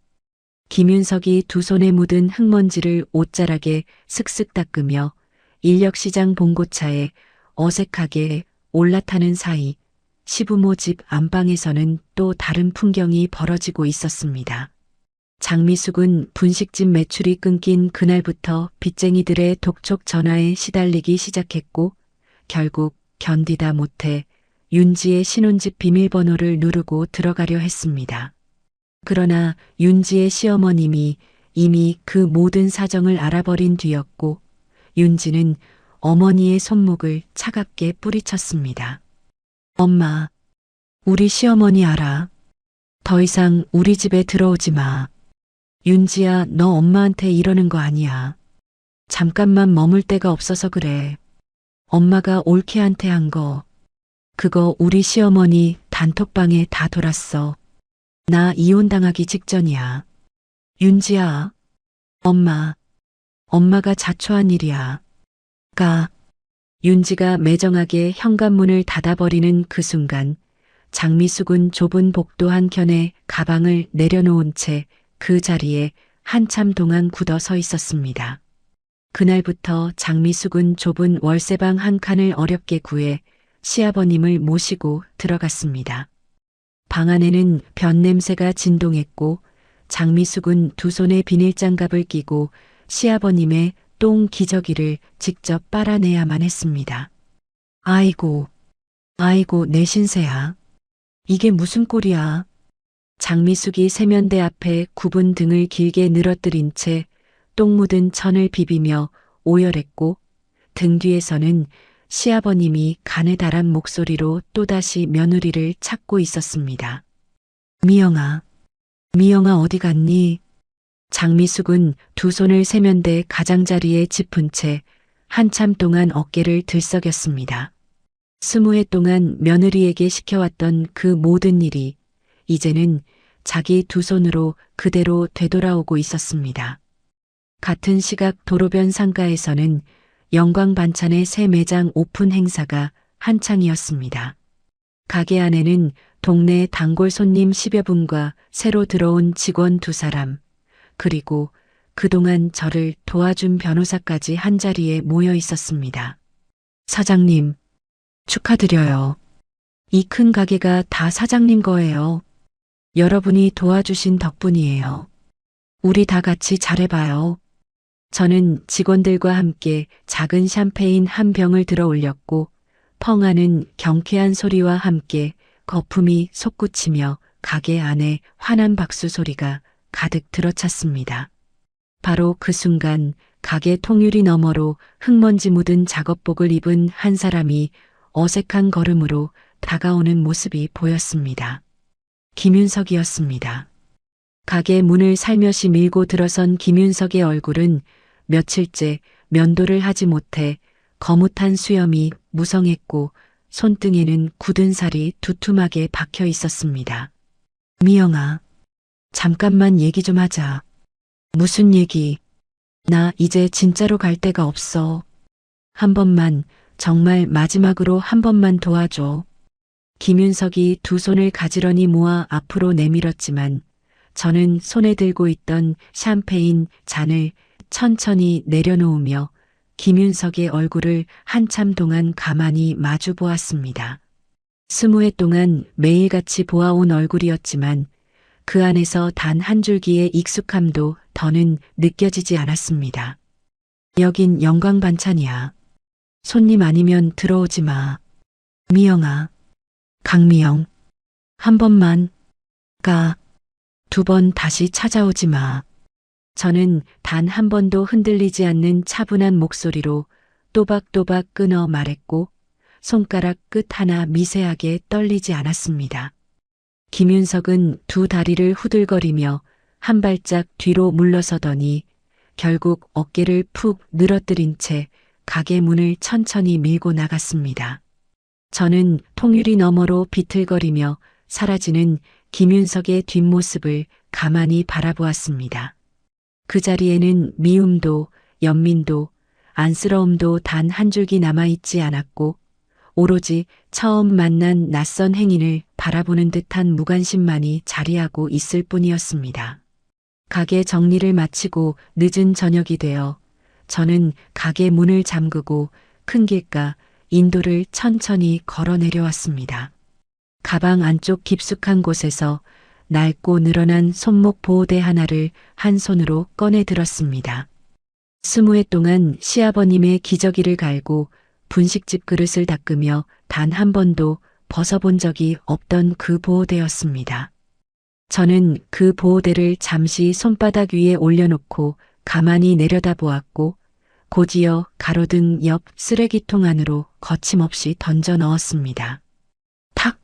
김윤석이 두 손에 묻은 흙먼지를 옷자락에 슥슥 닦으며 인력시장 봉고차에 어색하게 올라타는 사이 시부모 집 안방에서는 또 다른 풍경이 벌어지고 있었습니다. 장미숙은 분식집 매출이 끊긴 그날부터 빚쟁이들의 독촉 전화에 시달리기 시작했고 결국 견디다 못해 윤지의 신혼집 비밀번호를 누르고 들어가려 했습니다. 그러나 윤지의 시어머님이 이미 그 모든 사정을 알아버린 뒤였고 윤지는 어머니의 손목을 차갑게 뿌리쳤습니다. 엄마, 우리 시어머니 알아. 더 이상 우리 집에 들어오지 마. 윤지야, 너 엄마한테 이러는 거 아니야. 잠깐만 머물 데가 없어서 그래. 엄마가 올케한테 한 거. 그거 우리 시어머니 단톡방에 다 돌았어. 나 이혼당하기 직전이야. 윤지야, 엄마가 자초한 일이야. 윤지가 매정하게 현관문을 닫아버리는 그 순간 장미숙은 좁은 복도 한켠에 가방을 내려놓은 채 그 자리에 한참 동안 굳어 서 있었습니다. 그날부터 장미숙은 좁은 월세방 한 칸을 어렵게 구해 시아버님을 모시고 들어갔습니다. 방 안에는 변 냄새가 진동했고 장미숙은 두 손에 비닐장갑을 끼고 시아버님의 똥 기저귀를 직접 빨아내야만 했습니다. 아이고, 내 신세야. 이게 무슨 꼴이야. 장미숙이 세면대 앞에 굽은 등을 길게 늘어뜨린 채 똥 묻은 천을 비비며 오열했고 등 뒤에서는 시아버님이 가느다란 목소리로 또다시 며느리를 찾고 있었습니다. 미영아 어디 갔니? 장미숙은 두 손을 세면대 가장자리에 짚은 채 한참 동안 어깨를 들썩였습니다. 20해 동안 며느리에게 시켜왔던 그 모든 일이 이제는 자기 두 손으로 그대로 되돌아오고 있었습니다. 같은 시각 도로변 상가에서는 영광 반찬의 새 매장 오픈 행사가 한창이었습니다. 가게 안에는 동네 단골 손님 10여 분과 새로 들어온 직원 2사람, 그리고 그동안 저를 도와준 변호사까지 한자리에 모여 있었습니다. 사장님, 축하드려요. 이 큰 가게가 다 사장님 거예요. 여러분이 도와주신 덕분이에요. 우리 다 같이 잘해봐요. 저는 직원들과 함께 작은 샴페인 한 병을 들어 올렸고 펑하는 경쾌한 소리와 함께 거품이 솟구치며 가게 안에 환한 박수 소리가 가득 들어찼습니다. 바로 그 순간 가게 통유리 너머로 흙먼지 묻은 작업복을 입은 한 사람이 어색한 걸음으로 다가오는 모습이 보였습니다. 김윤석이었습니다. 가게 문을 살며시 밀고 들어선 김윤석의 얼굴은 며칠째 면도를 하지 못해 거뭇한 수염이 무성했고 손등에는 굳은 살이 두툼하게 박혀 있었습니다. 미영아, 잠깐만 얘기 좀 하자. 무슨 얘기? 나 이제 진짜로 갈 데가 없어. 한 번만, 정말 마지막으로 한 번만 도와줘. 김윤석이 두 손을 가지런히 모아 앞으로 내밀었지만 저는 손에 들고 있던 샴페인 잔을 천천히 내려놓으며 김윤석의 얼굴을 한참 동안 가만히 마주 보았습니다. 20해 동안 매일같이 보아온 얼굴이었지만 그 안에서 단 한 줄기의 익숙함도 더는 느껴지지 않았습니다. 여긴 영광 반찬이야. 손님 아니면 들어오지 마. 미영아, 강미영, 한 번만 가. 2번 다시 찾아오지 마. 저는 단 한 번도 흔들리지 않는 차분한 목소리로 또박또박 끊어 말했고 손가락 끝 하나 미세하게 떨리지 않았습니다. 김윤석은 두 다리를 후들거리며 한 발짝 뒤로 물러서더니 결국 어깨를 푹 늘어뜨린 채 가게 문을 천천히 밀고 나갔습니다. 저는 통유리 너머로 비틀거리며 사라지는 김윤석의 뒷모습을 가만히 바라보았습니다. 그 자리에는 미움도 연민도 안쓰러움도 단 한 줄기 남아있지 않았고 오로지 처음 만난 낯선 행인을 바라보는 듯한 무관심만이 자리하고 있을 뿐이었습니다. 가게 정리를 마치고 늦은 저녁이 되어 저는 가게 문을 잠그고 큰 길가 인도를 천천히 걸어 내려왔습니다. 가방 안쪽 깊숙한 곳에서 낡고 늘어난 손목 보호대 하나를 한 손으로 꺼내 들었습니다. 20해 동안 시아버님의 기저귀를 갈고 분식집 그릇을 닦으며 단 한 번도 벗어본 적이 없던 그 보호대였습니다. 저는 그 보호대를 잠시 손바닥 위에 올려놓고 가만히 내려다보았고 곧이어 가로등 옆 쓰레기통 안으로 거침없이 던져 넣었습니다. 탁!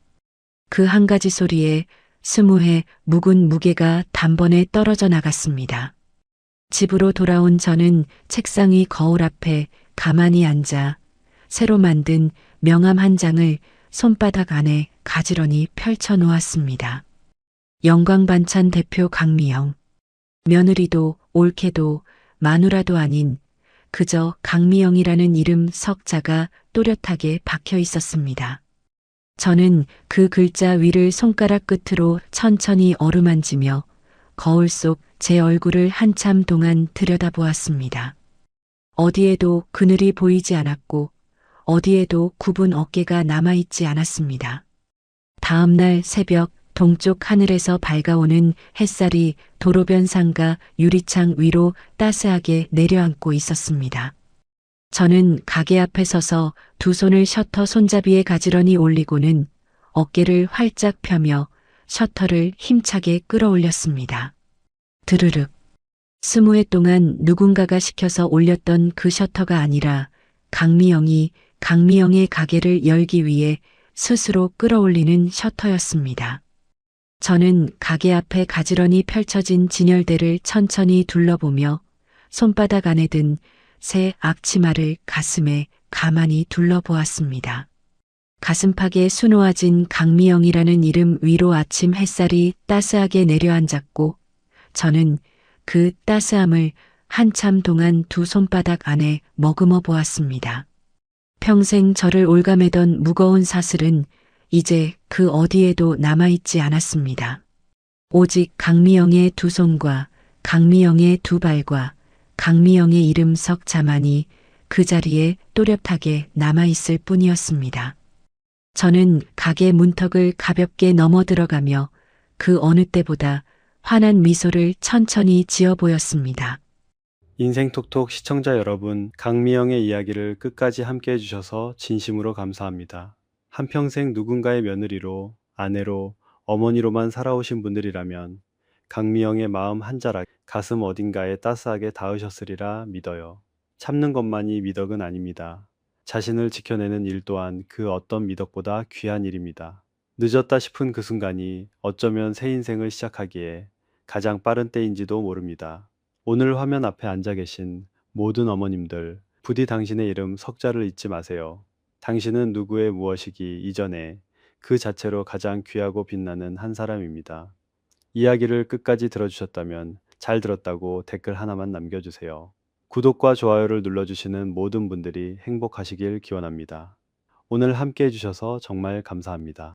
그 한 가지 소리에 20해 묵은 무게가 단번에 떨어져 나갔습니다. 집으로 돌아온 저는 책상이 거울 앞에 가만히 앉아 새로 만든 명함 한 장을 손바닥 안에 가지런히 펼쳐 놓았습니다. 영광반찬 대표 강미영. 며느리도 올케도 마누라도 아닌 그저 강미영이라는 이름 석자가 또렷하게 박혀 있었습니다. 저는 그 글자 위를 손가락 끝으로 천천히 어루만지며 거울 속 제 얼굴을 한참 동안 들여다보았습니다. 어디에도 그늘이 보이지 않았고 어디에도 굽은 어깨가 남아있지 않았습니다. 다음 날 새벽 동쪽 하늘에서 밝아오는 햇살이 도로변 상가 유리창 위로 따스하게 내려앉고 있었습니다. 저는 가게 앞에 서서 두 손을 셔터 손잡이에 가지런히 올리고는 어깨를 활짝 펴며 셔터를 힘차게 끌어올렸습니다. 드르륵. 20회 동안 누군가가 시켜서 올렸던 그 셔터가 아니라 강미영의 가게를 열기 위해 스스로 끌어올리는 셔터였습니다. 저는 가게 앞에 가지런히 펼쳐진 진열대를 천천히 둘러보며 손바닥 안에 든 새 앞치마를 가슴에 가만히 둘러보았습니다. 가슴팍에 수놓아진 강미영이라는 이름 위로 아침 햇살이 따스하게 내려앉았고 저는 그 따스함을 한참 동안 두 손바닥 안에 머금어 보았습니다. 평생 저를 올가매던 무거운 사슬은 이제 그 어디에도 남아있지 않았습니다. 오직 강미영의 두 손과 강미영의 두 발과 강미영의 이름 석자만이 그 자리에 또렷하게 남아있을 뿐이었습니다. 저는 가게 문턱을 가볍게 넘어 들어가며 그 어느 때보다 환한 미소를 천천히 지어 보였습니다. 인생톡톡 시청자 여러분, 강미영의 이야기를 끝까지 함께 해주셔서 진심으로 감사합니다. 한평생 누군가의 며느리로, 아내로, 어머니로만 살아오신 분들이라면 강미영의 마음 한 자락, 가슴 어딘가에 따스하게 닿으셨으리라 믿어요. 참는 것만이 미덕은 아닙니다. 자신을 지켜내는 일 또한 그 어떤 미덕보다 귀한 일입니다. 늦었다 싶은 그 순간이 어쩌면 새 인생을 시작하기에 가장 빠른 때인지도 모릅니다. 오늘 화면 앞에 앉아 계신 모든 어머님들, 부디 당신의 이름 석자를 잊지 마세요. 당신은 누구의 무엇이기 이전에 그 자체로 가장 귀하고 빛나는 한 사람입니다. 이야기를 끝까지 들어주셨다면 잘 들었다고 댓글 하나만 남겨주세요. 구독과 좋아요를 눌러주시는 모든 분들이 행복하시길 기원합니다. 오늘 함께 해주셔서 정말 감사합니다.